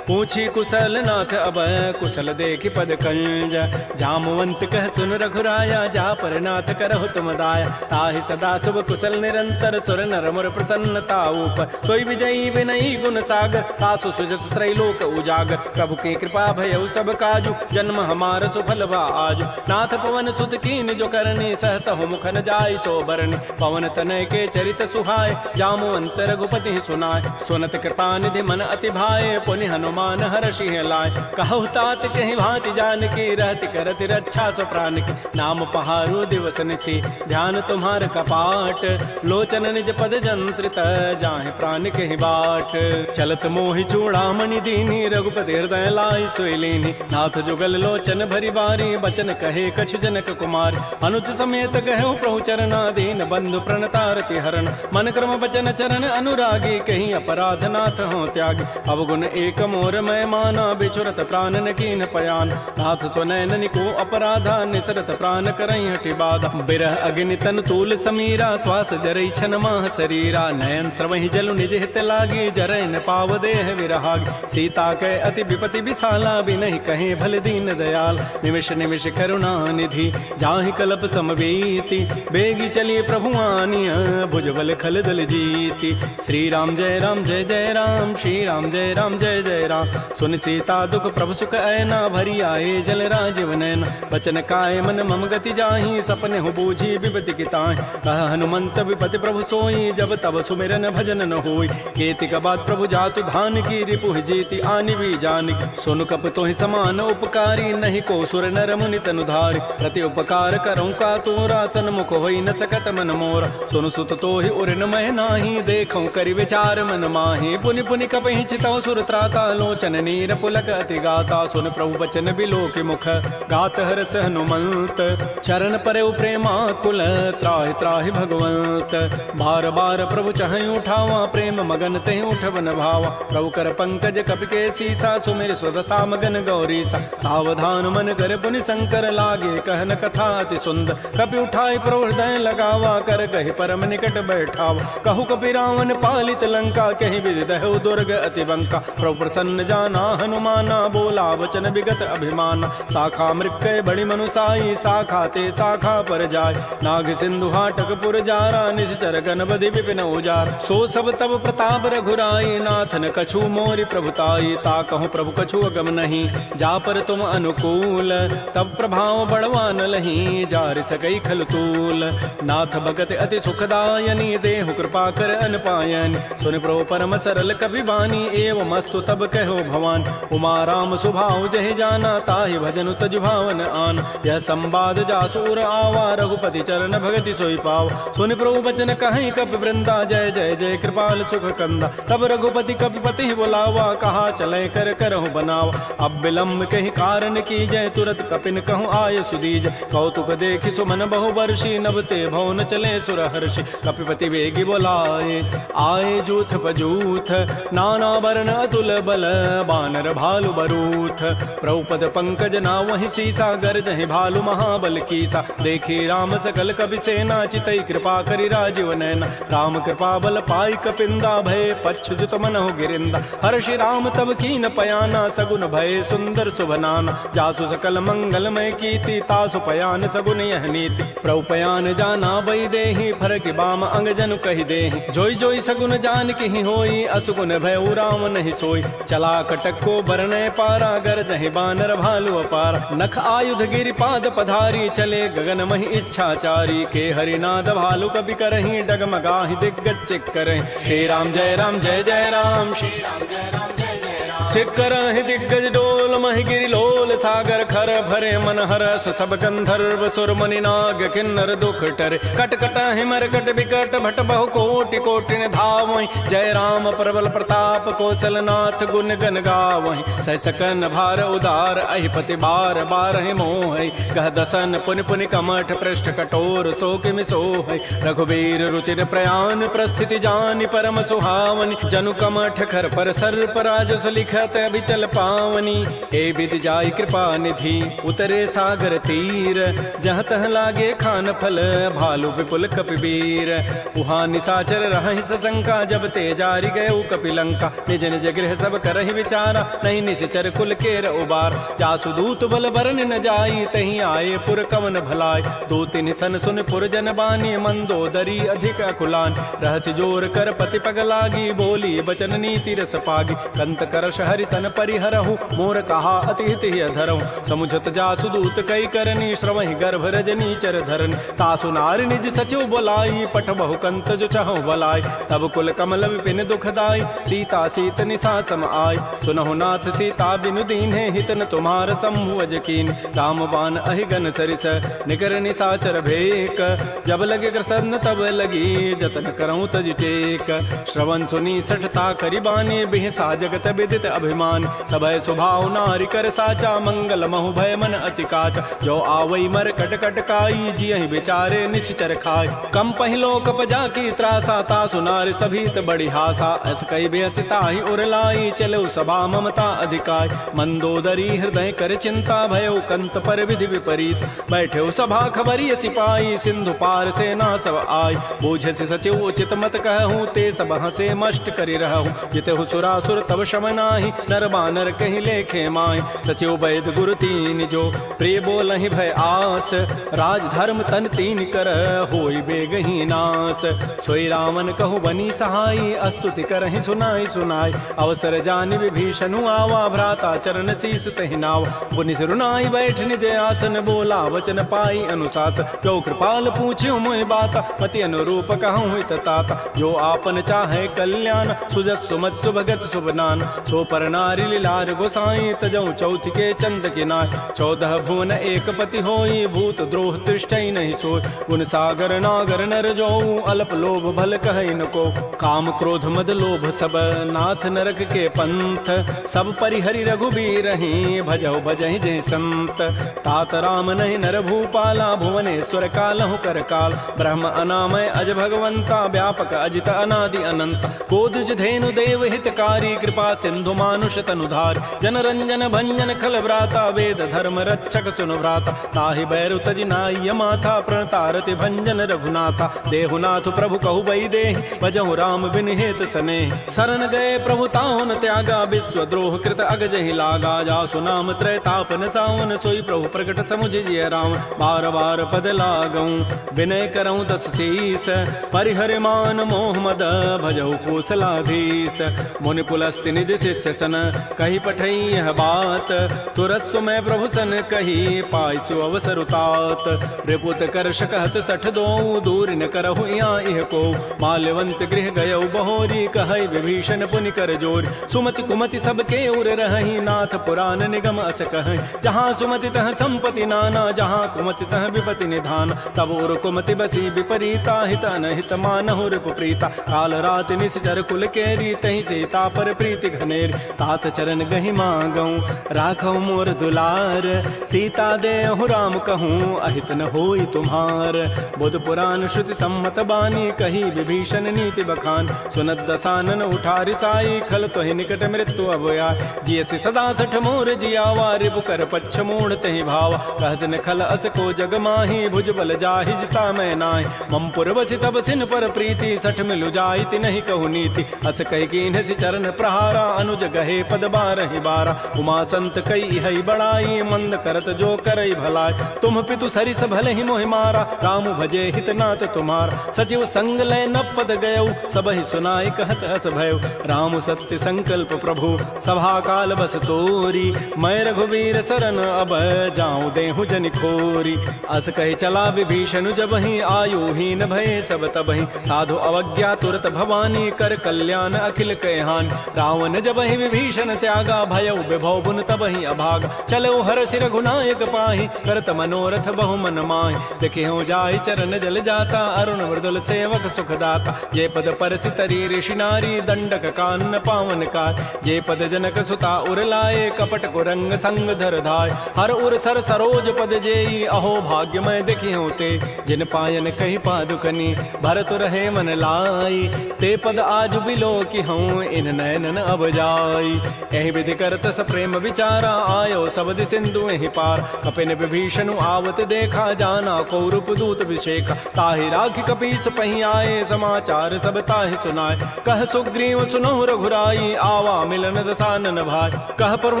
पूछी कुशल नाथ अब, कुशल देखि पद कंज। जामवंत कह सुन रघुराया, जा पर नाथ करहु तुम दाया। ताहि सदा शुभ कुशल निरंतर, सुर नर मुर प्रसन्नता ऊपर। सोई विजयी विनयी गुण सागर, तासु सुजस त्रैलोक उजागर। प्रभु की कृपा भयउ सब काजु, जन्म हमार सुफल बा आजु। नाथ पवन सुत कीन जो करनी, सहसहु मुखन जाय सो बरनी। पवन तनय के चरित सुहाय, जामवंत रघुपति सुनाय। सुनत कृपा निधि मन अति भाए, पुनि हनुमान हर्षि लाय। कहु तात कहि भांति जानकी, रहति करति रक्षा सो प्राण की। नाम पहारो दिवस निसी, ध्यान तुम्हार कपाट। लोचन निज पद जंत्रित, जाहि प्राण कहि बाट। चलत मोहि चूड़ामणि दीनी, रघुपति हृदय लाई सोई लीनी। नाथ जुगल लोचन भरी बारी, बचन कहे कछु जनक कुमार। अनुज समेत कहु प्रभु चरना, दीन बंधु प्रणतारति हरण। मन क्रम बचन चरण अनुरागी, कहीं अपराध नाथ हो त्यागी। अवगुण एक मोर मैं माना, बिछुरत प्राण न कीन पयान। नाथ स्वनैन को अपराधा, निसरत प्राण करई हटि बाधा। बिरह अग्नि तन तूल समीरा, श्वास जरई छन माह शरीरा। नयन स्रवहि जलु निज हित लागी, जरै न पाव देह विरहागी। सीता कै अति विपति विशाला, बिनहि कहे भल दीन दयाल। निमिष निमिष करुणा निधि, जाहि कलप समवीति। बेगी चली प्रभु आनिया, भुजबल खल दल जीति। श्री राम जय राम जय जय राम, श्री राम जय राम जय जय राम। सुन सीता दुख प्रभु सुख ऐना, भरी आए जल राजीव नैना। बचन काय मन मम गति जाहि, सपने हो बूझी विपति की ताहि। कह हनुमंत विपति प्रभु सोई, जब तब सुमिरन भजन न होई। केतिक बाद प्रभु जातु धान की, रिपुहि जीति आनि भी जानकी। सुन कप तोहि समान उपकारी, नहीं को सुर नर मुनि तनुधारी। प्रति उपकार करऊँ का तोरा, सन्मुख होई न सकत मन मोरा। सुन सुत तोहि उर न मैं नाही, देखऊँ करि विचार मन माही। पुनि पुनि कपहि चितौ सुर त्राता, लोचन नीर पुलक अति गाता। सुन प्रभु बचन बिलो के मुख, गात हरस हनुमंत। चरण परeu प्रेमा कुल, त्राहि त्राहि भगवंत। बार बार प्रभु चहई उठावा, प्रेम मगन तेहि उठवन भावा। प्रभु कर पंकज कपि के सीसा, सुमिर स्वदसा मगन गौरीसा। सावधान मन कर पुनि शंकर, लागे कहन कथा अति सुंदर। कपि उठाई प्रभु हृदय लगावा, कर कहि परम निकट बैठावा। कहु कपि रावण पालित लंका, कहि विदहु दुर्ग अति बंका। प्रभु प्रसन्न जाना हनुमाना, बोला वचन विगत अभिमाना। शाखा मृक्कय बड़ी मनुसाई, शाखा ते शाखा पर जाय। नाग सिंधु हाटक पुर जारा, निश्चर गणपति विपिन उजार। सो सब तब प्रताप रघुराई, नाथन कछु मोरि प्रभुताई। ता कहूँ प्रभु कछु अगम नहीं, जा पर तुम अनुकूल। तब प्रभाव बड़वान लही, जार सकई खल तूल। नाथ भगत अति सुखदायनी, देहु कृपा कर अनपायनी। सुन प्रभु परम सरल कवि बानी, एवं अस्तु तब कहो भवान। उमा राम सुभाव जहि जाना, ताहि भजनु तजु भावन आन। यह संवाद जासूर आवा, रघुपति चरण भगति सोई पाव। सुन प्रभु बचन कहीं कपि वृंदा, जय जय जय कृपाल सुख कंदा। तब रघुपति कपिपति बुलावा, कहा चले कर करहु बनावा। अब विलम्ब कहीं कारण की जय, तुरत कपिन कहूँ आय सुदीज। कौतुक देखि सुमन बहु वर्षी, नभते भवन चले सुर हर्षि। कपिपति वेगी बोलाए, आए जूथ पजूथ। नाना वर्ण अतुल बल, बानर भालु बरूथ। प्रभुपद पंकज नावहि सीसा, गर्जहि भालु महाबल कीसा। देखी राम सकल कपि सेना, चितई कृपा करि राजीव नैना। राम कृपा बल पाई कपिंदा, भय पच्छुत मनहु गिरिंदा। हर्षि राम तब कीन पयाना, सगुन भय सुंदर शुभनाना। जासु सकल मंगलमय कीर्ति, तासु पयान सगुन यह नीति। प्रभु पयान जाना बई देहि, फरक बाम अंग जनु कहि देहि। जोई जोई सगुन जान की होई, असुगुन भय राम नहीं सोई। चला कटक को बरनय पारा, गरजहि बानर भालु अपार। नख आयुध गिरि पाद पधारी, चले गगन महि इच्छाचारी। के हरिनाद भालु कपि करहि, डगमगाहि दिग्गज चिक करहि। श्री राम जय जय राम, श्री राम जय राम जय जय राम। शिखर ही दिग्गज डोल महि गिरि लोल सागर खर भरे मन हरस सब गंधर्व सुर मुनि नाग किन्नर दुख टरे कट कट हिमर कट विकट भट बहु कोटि कोटि ने धावहि जय राम प्रबल प्रताप कौशलनाथ गुण गन गावहि सह सकन भार उदार अहिपति बार बार ही मोह कह दसन पुनि पुनि कमठ पृष्ठ कठोर सो किमि सोह रघुबीर रुचिर प्रयाण प्रस्थिति जानि परम सुहावनि जनु कमठ खर पर सर्प राजस लिखत अभिचल पावनी ए विद जाई कृपा निधि उतरे सागर तीर जहाँ तह लागे खान फल भालु विपुल कपिवीर उहाँ निशाचर रहि सशंका जब ते जारी गए कपिलंका निज निज गृह सब करहि विचारा नहीं निश्चर कुल केर उबार जासु दूत बल बरन न जाई तही आए पुर कवन भलाय दो तिन सन सुन पुर जन बानी मंदोदरी अधिक अकुलान रहस्य जोर कर पति पग लागी बोली बचन नीति रस पागी कंत करश हरि सन परिहरहु मोर कहा अति हित धरहु समुझत जासु दूत कई करनी श्रवहि गर्भ रजनी चर धरनी तासु नारी निज सचिव बोलाई पठ बहु कंत जो चाहु बलाई तब कुल कमल विपिन दुखदाई सीता सीत निशा सम आय सुनहु नाथ सीता बिनु दीन्हे हित न तुम्हार समूह अजकीन राम बाण अहिगन सरिस निकर निशाचर भेक जब लगे कृष्ण तब लगी जतन करऊं तज टेक श्रवण सुनी सठता करिबानी बिहसा जगत विदित अभिमान सबय स्वभाव नारी कर साचा मंगल महु भय मन अति काचा जो आवई मर कट कट काई जियहि बेचारे निश्चर खाय कम पहिलो कप जाकी त्रासा तासु नारी सभीत बड़ी हासा अस कई बेसिता ही उरलाई चलो सभा ममता अधिकाय मंदोदरी हृदय कर चिंता भयो कंत पर विधि विपरीत बैठे सभा खबरी सिपाही सिंधु पार से ना सब आय बूझ से सचिव उचित मत कहूँ ते सब हसे मष्ट करि रहूँ जितहु सुरासुर तब शम नाही नर बानर कहीं लेखे माय सचिव वैद गुरु तीन जो प्रिय बोलहि भय आस राज धर्म तन तीन कर होई बेगही नास सोई रावण कहु बनी सहाई अस्तुति करहि सुनाई सुनाई अवसर जानि विभीषणु आवा भ्राता चरण शीस तहि नाव पुनि सिरुनाई बैठ निज आसन बोला वचन पाई अनुशास जो कृपाल पूछ्यो मोहि बाता पति अनुरूप कहूँ हित ताता जो आपन चाहे कल्याण सुजस सुमत सुभगत सुबनान सो पर नारी लीलार गोसाई तजऊ चौथ के चंद के नाय 14 भुवन एक पति होई भूत द्रोह तृष्टि नहीं सोय गुण सागर नागर नर जो अल्प लोभ भल कहि न को काम क्रोध मद लोभ सब नाथ नरक के पंथ सब परिहरि रघुबीर ही भजौ भजहि जय संत तात राम नहीं नर भूपाला भुवनेश्वर कालहु कर काल ब्रह्म अनामय अज भगवंता व्यापक अजित अनादि अनंत कोदुज धेनु देव हितकारी कृपा सिंधु मानुष तनुधार जन रंजन भंजन खल व्राता वेद धर्म रक्षक सुन व्राता ताहि बैरु तजि नाय माथा प्रणतारति भंजन रघुनाथा देहुनाथ प्रभु कहु बई दे भजहु राम बिन हेत सने शरण गए प्रभु ताहुन त्यागा विश्व द्रोह कृत अगजहि लागा जासु नाम त्रैतापन सावन सोई प्रभु प्रकट समुझ जिय राम बार बार पद लागऊं विनय करऊं दस शीस परिहर मान मोह मद भजहु कौशलाधीश मुनि पुलस्ति निज शिष्य सन कही पठई यह बात तुरस्व में प्रभु सन कही पाइसु अवसर उतात रिपुत करश कहत सठ दो दूर न करहु इह को माल्यवंत गृह गयौ बहोरी कहई विभीषण पुनि कर जोर सुमति कुमति सबके उर रही नाथ पुराण निगम अस कहि जहाँ सुमति तह संपति नाना जहाँ कुमति तह विपति निधान तब उर कुमति बसी विपरीता हित अनहित मानहु रिपु प्रीता काल रात निश्चर कुल केरी तही सीता पर प्रीति घनेर तात चरण गहि मांगऊं राखौ मोर दुलार सीता देहु राम कहूँ अहित न होई तुम्हार बुध पुराण श्रुति सम्मत बानी कही विभीषण नीति बखान सुनत दसानन उठारि साई खल तोहि निकट मृत्यु अभया जियसि सदा सठ मोर जियावा रिपु कर पच्छ मूढ़ तहि भावा कहसन खल अस को जग माही भुज बल जाहि जिता मैं नाहि मम पुर बसि तब सिन पर प्रीति सठ मिलु जाइति नहीं कहु नीति अस कहि कीन्ह सि चरण प्रहारा अनुज गहे पद बारहि बारा उमा संत कई हई बड़ाई बुराई, मंद करत जो करई भलाई। तुम पितु सरिस भले ही मोहि मारा, राम भजे हित नाथ तुम्हारा। सचिव संग लय न पद गयऊ, सब ही सुनाई कहत हस भयऊ। राम सत्य संकल्प प्रभु, सभा काल बस तोरी। मैं रघुवीर सरन अब जाऊं देहु जनि खोरी। अस कहि चला विभीषण जबहि, आयुहीन भये सब तबहि। साधु अवज्ञा तुरत भवानी, कर कल्याण अखिल कहानी। रावण जबहि विभीषण त्यागा, भयउ विभव बुन तबहि अभागा। चलो हरषि रघुनायक पाहि, करत मनोरथ बहु मन माहि। देखियो जाहि चरण जल जाता, अरुण मृदुल सेवक सुख दाता। जे पद परसि तरी ऋषि नारी, दंडक कानन पावन काय। जे पद जनक सुता उर लाए, कपट कुरंग संग धर धाय। हर उर सर सरोज पद जेई, अहो भाग्य मैं देखियो ते। जिन पायन कही पादुकनी, भरत रहे मन लाई। ते पद आज बिलो की हूँ, इन नयनन अब जाई। एहि विधि करत स प्रेम विचारा, आयो सबद सिंधु एहि पार। कपिन विभीषण आवत देखा, जाना कौरव दूत विशेखा। ताहि राखि कपीस पहि आए, समाचार सब ताहि सुनाए। कह सुग्रीव सुनहु रघुराई, आवा मिलन दसानन भाई। कह प्रभु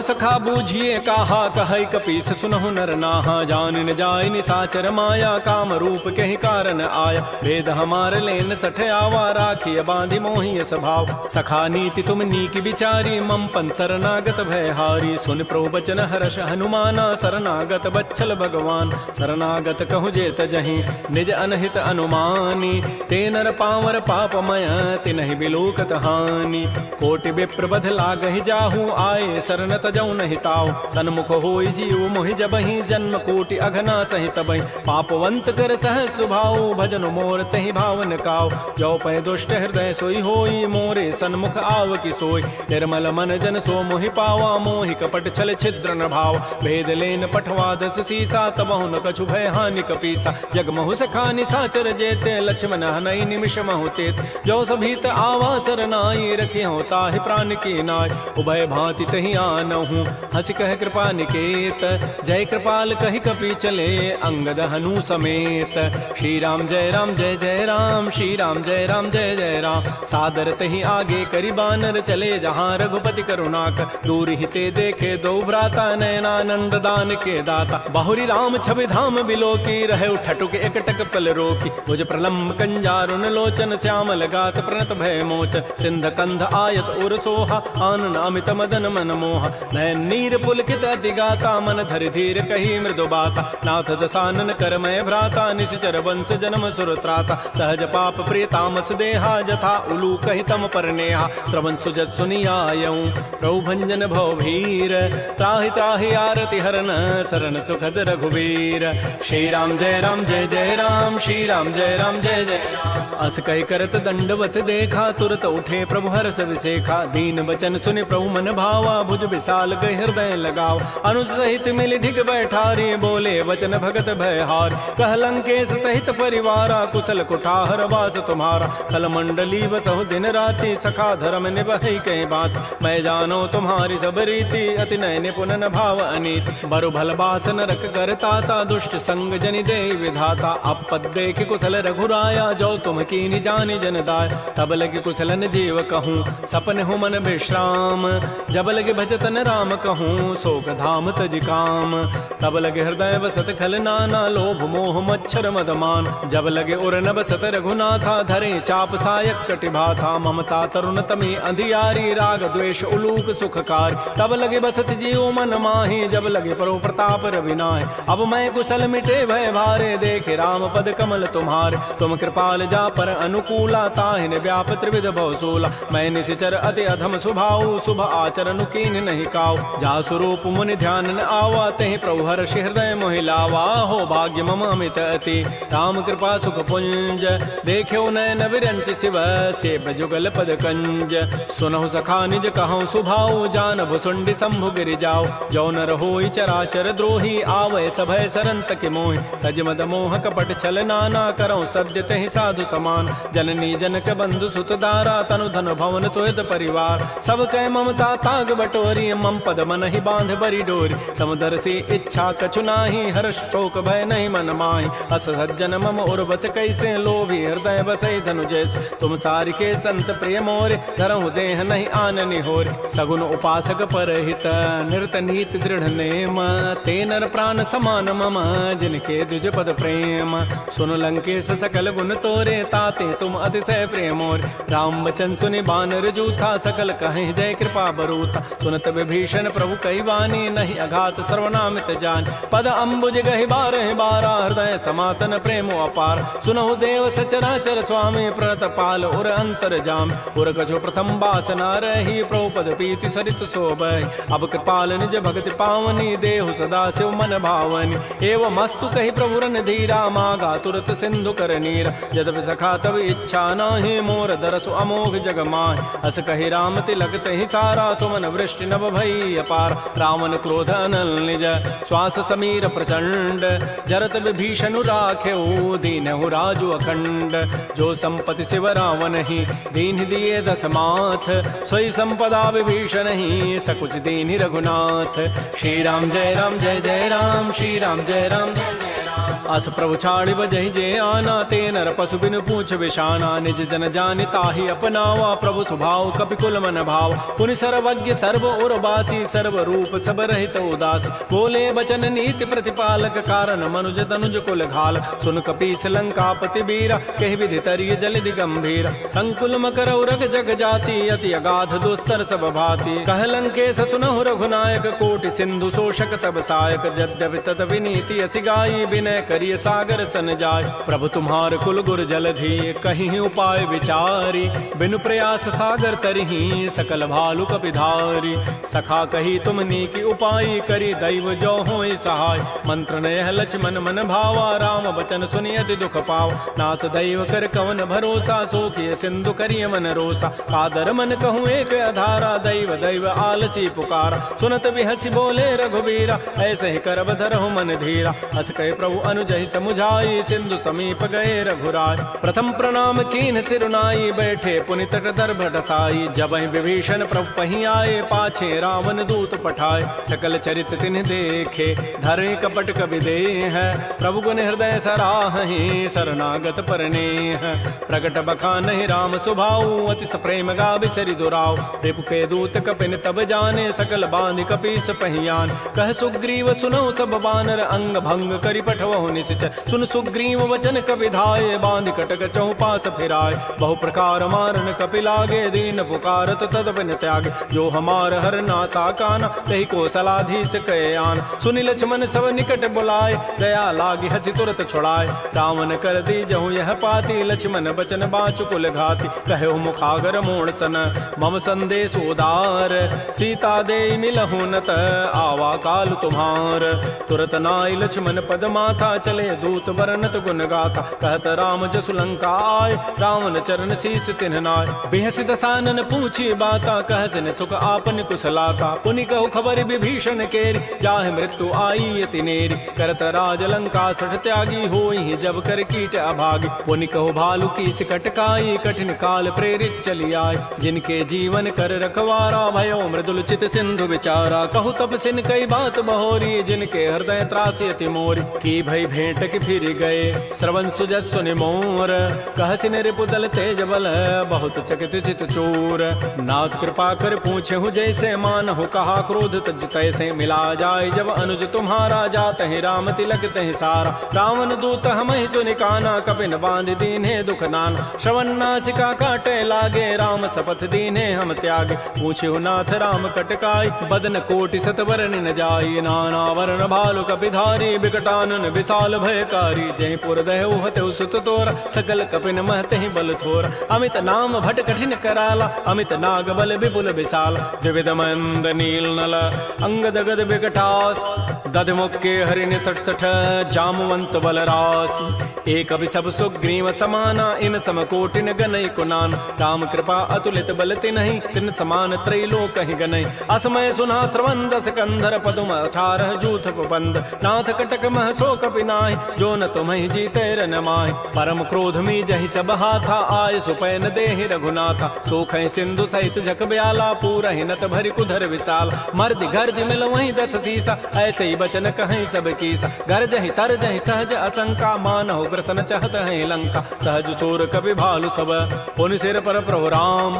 सखा बूझिए कहा, कहै कपीस सुनहु नर नाहा। जान न जाय निसाचर माया, काम रूप कहि कारण आया। भेद हमार लेन सठ आवा, राखिय बांधि मोहि स्वभाव। सखा नीति तुम नीक विचारी, मम पन शरणागत भयहारी। सुन प्रभु बचन हर्ष हनुमाना, शरणागत बच्छल भगवान। शरणागत कहु जेत जहि, निज अनहित अनुमानी। ते नर पावर पापमय, तिनहि बिलोकत हानि। कोटि विप्र बध लागहि जाहु, आए शरण तजौ नहि ताऊ। सन्मुख होई जीव मोहि जबहि, जन्म कोटि अघना सहि तबहि। पापवंत कर सहज सुभाऊ, भजन मोर तहि भावन काऊ। जो पै दुष्ट हृदय सोई होई, मोरे सन्मुख आव की सोई। निर्मल मन जन सो मोहि पावा, मोहि कपट छल छिद्र न भाव। भेद लेन पठवा दस सीसा, तबहु न कछु भय हानि कपीसा। जग महु सखा निसाचर जेते, लक्ष्मण हनई निमिष महु तेत। जो सभीत आवा सरनाई, रखी हो ताहि प्राण की नाय। उभय भांति तहि आनहु, हंस कह कृपा निकेत। जय कृपाल कहि कपि चले, अंगद हनु समेत। श्री राम जय राम जय जय राम, श्री राम जय राम जय जय राम। सादर तहि आगे करि बानर, चले जहाँ रघुपति करुणाकर। दूर हिते देखे दो भ्राता, नयनानंद दान के दाता। बाहुरी राम छवि धाम बिलो की, रहे ठटुक एकटक पल रोकी। भुज प्रलम्ब कंजारुन लोचन, श्यामल गात प्रणत भय मोचन। सिंध कंध आयत उर सोहा, आनन अमित मदन मन मोहा। नयन नीर पुलकित अति गाता, मन धरि धीर कही मृदु बाता। नाथ दसानन कर मैं भ्राता, निश्चर वंश जन्म सुर त्राता। सहज पाप प्रिय तामस देहा, जथा उलू कहि तम पर नेहा। श्रवण सुजत सुनियायऊं, प्रभु भंजन भव भीर। त्राहि त्राहि आरति हरन, शरण सुखद रघुवीर। श्री राम जय राम जय जय राम, श्री राम जय राम जय जय राम। अस कहि करत दंडवत देखा, तुरत उठे प्रभु हर्ष विसेखा। दीन बचन सुनि प्रभु मन भावा, भुज विशाल गहि हृदय लगाव। अनुज सहित मिल ढिग बैठारी, बोले वचन भगत भयहार। कह लंकेश सहित परिवारा, कुशल कुठार वास तुम्हारा। कल मंडली बसहु दिन राति, सखा धर्म निभहि कहीं बात। मैं जानो तुम्हारी सब रीति, अति नय निपुण न भाव अनीति। बरु भल बास नरक करताता, दुष्ट संग जनि दे विधाता। अपद देख कुशल रघुराया, जो तुम कीनि जानि जन दाय। तब लगे कुशलन जीव कहूँ, सपन हो मन विश्राम। जब लगे भजतन राम कहूँ, शोक धाम तज काम। तब लगे हृदय बसत खल नाना, लोभ मोह मच्छर मदमान। जब लगे उर न बसत रघुनाथा, धरे चाप सायक कटिभाथा। ममता तरुण तमी अंधियारी, राग द्वेष उलूक सुखकारी। तब लगे बसत जीव मन माही, जब लगे परो प्रताप रविनाय। अब मैं कुशल मिटे भय भारे, देखे राम पद कमल तुम्हारे। तुम कृपाल जा पर अनुकूला, ताहिन व्याप त्रिविध भव सूला। मैं निशिचर अति अधम स्वभाव, शुभ आचरण कीन नहीं काऊ। जा स्वरूप मुनि ध्यान न आवा, तहि प्रभु हर्ष हृदय मोहि लावा। हो भाग्य मम अमित अति, राम कृपा सुख पुंज। देख्यो नयन विरंच शिव, सेव जुगल पद कंज। सुनहु सखा निज कहूँ सुभाऊ, जान भुसुंडि शंभु गिरि जाओ। जो नर होई चराचर द्रोही, आवै सभय सरंत के मोहि। तज मद मोह कपट छल नाना, करऊँ सद्य तहि साधु समा। समान। जननी जनक बंधु सुत दारा तनु धन भवन सोहित परिवार। सब कह ममता ताग बटोरी मम पद मन ही बांध बरी डोरी। समुदर सी इच्छा कछु नाही हर्ष शोक भय नहीं मन माही। अस सज्जन मम उर बस कैसे लोभी हृदय बसई धनु जैसे। तुम सारि के संत प्रिय मोरे धरहु देह नहीं आननि होरे। सगुन उपासक परहित निरत नीति दृढ़ नेम। ते नर प्राण समान मम जिनके द्विज पद प्रेम। सुन लंकेश सकल गुण तोरे ताते तुम अतिशय प्रिय मोरे। राम वचन सुनि बानर जूथा सकल कहीं जय कृपा बरूथा। सुनत विभीषण प्रभु कई वाणी नहीं अघात सर्वनामित जान। पद अम्बुज गहि बारहि बारा हृदय समातन प्रेम अपार। सुनहु देव सचराचर स्वामी प्रणत पाल उर अंतर जाम। उर कछो प्रथम वासना रही प्रभु पद पीति सरित शोभहि। अब कृपाल निज भगति पावनी देहु सदा शिव मन भावनी। एवं मस्तु कही प्रभु रन धीरा मागा तुरत सिंधु कर नीर। यद्यपि सखा तब इच्छा नाही मोर दरसु अमोघ जग माहि। अस कही राम तिलक तहि सारा सुमन वृष्टि नभ भई अपार। रावण क्रोध अनल निज श्वास समीर प्रचंड। जरत विभीषणु राखेऊ दीनहु राजु अखंड। जो संपत्ति शिव रावण ही दीन दिए दस माथ। सोई संपदा विभीषण ही सकुच दीन रघुनाथ। श्री राम जय राम जय जय राम। श्री राम जय राम जय जय राम। अस प्रभु छाड़ि बजहि जे आना। ते नर पशु बिनु पूछ विशाना। निज जन जानि ताहि अपनावा प्रभु स्वभाव कपिकुल मन भाव। पुनि सर्वज्ञ सर्व उर्वासी सर्व रूप सब रहित उदासी। बोले बचन नीति प्रतिपालक कारण मनुज तनुज कुल घाल। सुन कपीस लंकापति बीरा कहि विधि तरिय जलधि गंभीर। संकुल मकर उरग जग जाति अति अगाध दुस्तर सब भाति। कह लंकेश सुनहु रघुनायक कोटि सिंधु शोषक तब सायक। यद्यपि तत विनीति असि गाई विनय करिय सागर सन जाय। प्रभु तुम्हार कुल गुर जलधि कहीं उपाय विचारी। बिनु प्रयास सागर तरही सकल भालु कपिधारी। सखा कही तुम नीकी उपाय करी दैव जो होई सहाय। मंत्र नयह लक्ष्मण मन भावा राम बचन सुनियति दुख पाव। नाथ दैव कर कवन भरोसा सोखिय सिंधु करिय मन रोसा। कादर मन कहूँ एक अधारा दैव दैव आलसी पुकारा। सुनत बिहसी बोले रघुबीरा ऐसे ही करब धरहु मन धीरा। हस कहे प्रभु अनुजहि समुझाई सिंधु समीप गए रघुराय। प्रथम प्रणाम कीन सिरुनाई बैठे पुनि तट दर्भ डसाई। जबहि विभीषण प्रभु पही आए पाछे रावण दूत पठाए। सकल चरित तिन्ह देखे धरे कपट कवि देह। प्रभु गुण हृदय सराहि शरणागत परनेह। प्रगट बखानहि राम सुभाऊ अति प्रेम गा बिसरि दुराव। रिपु के दूत कपिन तब जाने सकल बांधि कपीस पहियान। कह सुग्रीव सुनौ सब बानर अंग भंग करि पठवहु निश्चर। सुन सुग्रीव वचन कपि धाये बांधि कटक चहु पास फिराय। बहु प्रकार मारन कपि लागे दीन पुकारत तदपिन त्यागे। जो हमार हर नासा काना तहि को सलाधीस कहे आन। सुनि लक्ष्मण सब निकट बुलाए दया लागी हसी तुरत छुड़ाए। रावण कर दी जहु यह पाती लक्ष्मण बचन बाचु कुल घाती। कहो मुखागर मोण सन मम संदेश उदार। सीता दे मिलहु नत आवा काल तुम्हार। तुरत नाई लक्ष्मण पद माथा चले दूत बरनत गुण गाथा। कहत राम जसु लंका आय रावण चरण शीस तिन्ह नाय। बेहसी दसानन पूछी बाता कहसिन सुख आपन कुशलाता। पुनि कहु खबर विभीषण केरी जाहि मृत्यु आई अति नेरी। करत राज लंका सठ त्यागी होई जब कर कीट अभागी। पुनि कहु भालु की सिकट काई कठिन काल प्रेरित चली आय। जिनके जीवन कर रखवारा भयो मृदुल चित सिंधु विचारा। कहु तब सिन कई बात बहोरी जिनके हृदय त्रासी अति मोरी। की भई भेंट की फिर गए श्रवण सुजस सुनि मोर। कहसिन रिपुदल तेज बल बहुत चकित चित चोर। नाथ कृपा कर पूछे हूँ जैसे मान हो कहा क्रोध तज तैसे। मिला जाए जब अनुज तुम्हारा जात है राम तिलक तहि सारा। रावण दूत हम ही सुनि काना कपिन बांध दीन्हे दुख नाना। श्रवण नासिका काटे लागे राम शपथ दीन्हे हम त्यागे। पूछे हो नाथ राम कटकाई बदन कोटि सतवरन न जाई। नाना वरण भालु कपिधारी विकटानन विशाल भयकारी। जयपुर दहु हतु सुत तोरा सकल कपिन महते ही बल थोरा। अमित नाम भट कठिन कराला अमित नाग बल विपुल विशाल। विविध मंद नील नल अंगद गद विकटास दधमुख के हरिण 66 जामवंत बलरास। एक अभि सब सुग्रीव समाना इन समकोटिन गनई कुनान। राम कृपा अतुलित बल तिन्हि तिन समान त्रैलोक ही गनई। असमय सुना श्रवण दस कंधर पदुम 18 जूथ बंद। नाथ कटक मह सो कपिनाहि जो न तुम्हि जीते रन माहि। परम क्रोध मी जहि सब हाथा आय सुपैन देहि रघुनाथा। सोखै सिंधु सहित जग ब्याला पूरहि नत भरि कुधर विशाल। मर्दि गर्दि मिल वहीं 10 सीसा ऐसे ही बचन कहीं सब कीसा। गरजहि तरजहि सहज असंका मानहु ग्रसन चहत है लंका। सहज सोर कपि भालु सब पुनि सिर पर प्रभु राम।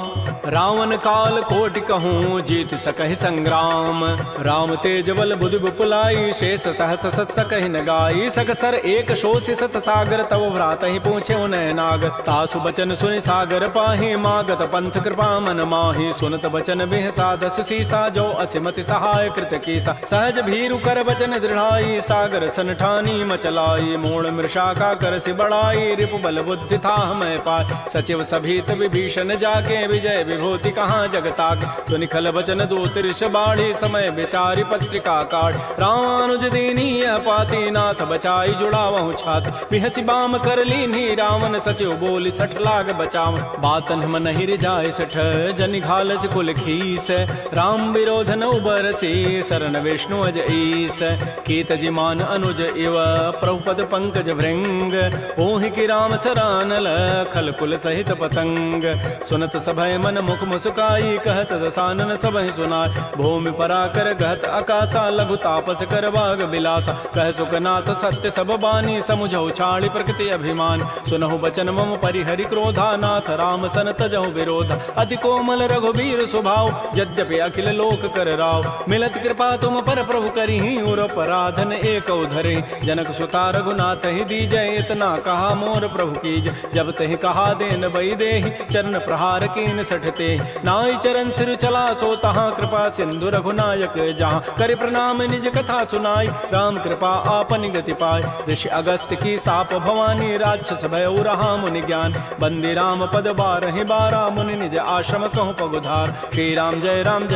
रावण काल कोटि कहूँ जीत सकहि संग्राम। राम तेज बल बुद्धि विपुलाई शेष सहस सत सकहि न गाई। सकसर एक शोषि सत सागर तव भ्रात ही पूछे उन्हें नाग। तासु बचन सुनि सागर पाहि मागत पंथ कृपा मन माहि। सुनत बचन बिह साधस सीसा जो असिमति सहाय कृत कीसा। सहज भीरु कर बचन दृढ़ाई सागर सन ठानी मचलाई। मूढ़ मृषा का कर सि बढ़ाई रिपु बल बुद्धि था मैं पाय। सचिव सभीत विभीषण जाके विजय विभूति कहाँ जगताक। सुनि खल बचन दूत ऋष बाढ़ी समय विचारि पत्रिका काढ़। रामानुज दीनीय पाती नाथ बचाई जुड़ावहु छाती। बिहसि बाम कर लीन्ही रावण सचिव बोली 60 लाग बचाव। बातन हम नहीं रिजाय 60 जनि घालस कुल खीस। राम विरोध न उबरसी शरण विष्णु अज ईस। कीत जिमान अनुज इव प्रभुपद पंकज भृंग। ओहि की राम सरानल खल कुल सहित पतंग। सुनत सभय मन मुख मुस्काई कहत दसानन सबहि सुनाय। भूमि पराकर गहत आकाशा लघु तापस कर बाग बिलासा। कह सुखनाथ सत्य सब बानी समुझौ छाड़ी प्रकृति अभिमान। सुनहु बचन मम परिहरि क्रोधा नाथ राम सन तजहु विरोधा। अति कोमल रघुबीर स्वभाव यद्यपि अखिल लोक कर राव। मिलत कृपा तुम पर प्रभु करिहि उर पराधन एक धरे। जनक सुता रघुनाथ ही दीजय इतना कहा मोर प्रभु कीज। जब तहि कहा देन बई देहि चरण प्रहार कीन 60 ते। नाई चरण सिर चला सो तहाँ कृपा सिंधु रघुनायक जहाँ। कर प्रणाम निज कथा सुनाई राम कृपा आपन गति पाय। ऋषि अगस्त की साप भवानी राक्षस भय रहा मुनि ज्ञान। बंदी राम पद 12 मुनि निज आश्रम कहूँ पगुधार। श्री राम जय राम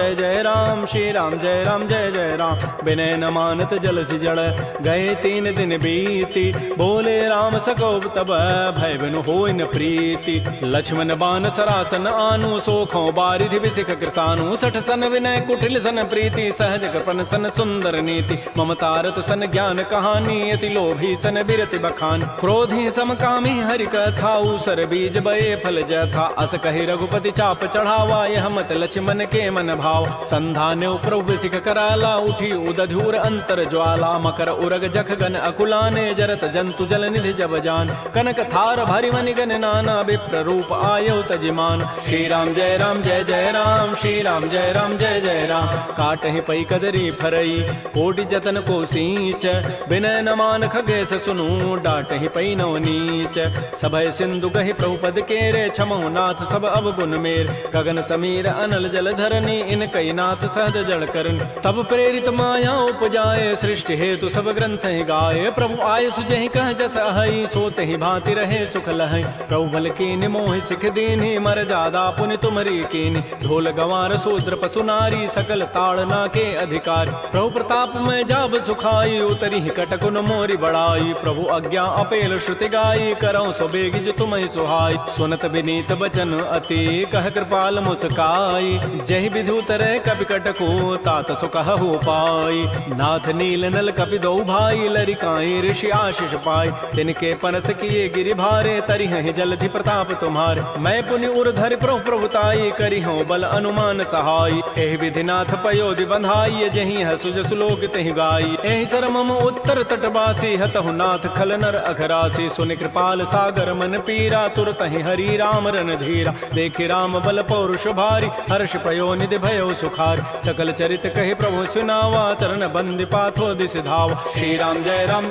श्री राम जय जय राम। विनय न मानत जलधि जड़ गए 3 दिन बीती। बोले राम सकोब तब भय बिनु होय न प्रीति। लक्ष्मण बान सरासन आनु सोखों बारिधि विसिख कृसानु। 60 सन विनय कुटिल सन प्रीति सहज कृपन सन सुंदर नीति। ममतारत सन ज्ञान कहानी अति लोभी सन बिरति बखान। क्रोधी समकामी हरि कथा उसर बीज बये फल जथा। अस कहि रघुपति चाप चढ़ावा यह मत लक्ष्मण के मन भाव। संधान्यो प्रभु सिख कराला उठी उदधूर अंतर ज्वाला। मकर उरग जख गन अकुलाने जरत जंतु जल निधि जब जान। कनक थार भरि मनि गन नाना विप्र रूप आयो तजिमान। श्री राम जय राम श्री राम जय जय राम। काटहि पई कदरी फरई कोटि जतन को सींच। विनय न मान खगेश सुनु डाटहि पई नव नीच। सभय सिंधु गहि प्रभुपद केरे छमहु नाथ सब अवगुण मेर। गगन समीर अनल जल धरनी इन कई नाथ सहज जड़ करन। तब प्रेरित माया उपजाए सृष्टि हेतु सब ग्रंथ ही गाये। प्रभु आय सुजहि कह जस अहई सोते ही भांति रहे सुख लहै। प्रभु बल कीनि मोहि सिख दीन्हि मर जादा पुनि तुमरी कीनि। ढोल गंवार शूद्र पशु नारी सकल ताड़ना के अधिकार। प्रभु प्रताप में जाब सुखाई उतरी कटकुन मोरी बड़ाई। प्रभु आज्ञा अपेल श्रुति गाई करऊँ सो बेगिज तुम्हि सुहाई। सुनत विनीत बचन अति कह कृपाल मुस्काई। जहि विधु तरह कपि कटको तात सुकहु पाई। नाथ नील नल कपि दो भाई लरिकाई ऋषि आशीष पाई। तिनके परस किए गिरि भारे तरिहि जलधि प्रताप तुम्हारे। मैं पुनि उर्धरि प्रभुताई करी हूँ बल अनुमान सहाय। एहि विधि नाथ पयोधि बंधाई जहि है सुज सुलोक तहि गाई। एहि सर मम उत्तर तटवासी हतहु नाथ खल नर अघरासी। सुनि कृपाल सागर मन पीरा तुरत ही हरि राम रन धीरा। देखि राम बल पौरुष भारी हर्ष पयो निधि भयो सुखारी। सकल चरित कहि प्रभु सुनावा चरण बंदि पाथो दिस धावा। श्री राम जय राम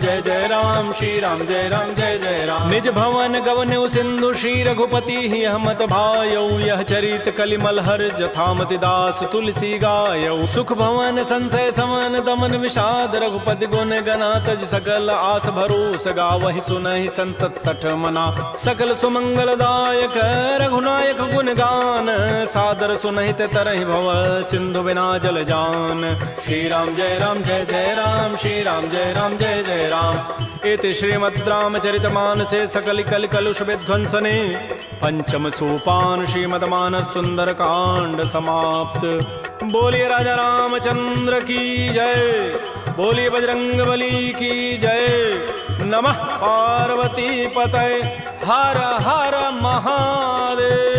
श्री राम जय जय राम। निज भवन गवन्यु सिंधु श्री रघुपति ही हमत भायौ। यह चरित कलिमल हर जथामति दास तुलसी गायौ। सुख भवन संशय समन दमन विषाद रघुपति गुण गना तज सकल आस भरोस गावहि सुनहि संतत 60 मना। सकल सुमंगल दायक रघुनायक गुण गान सादर सुनहि ते तरहि भव सिंधु बिना जल जान। श्री राम जय जय जय राम श्री राम जय जय राम। इति श्रीमद् रामचरितमानसे सकलिकल कलुष विध्वंसने पंचम सोपान श्रीमद्मानस सुंदर कांड समाप्त। बोलिए राजा रामचंद्र की जय, बोलिए बजरंगबली की जय। नमः पार्वती पतये, हर हर महादेव।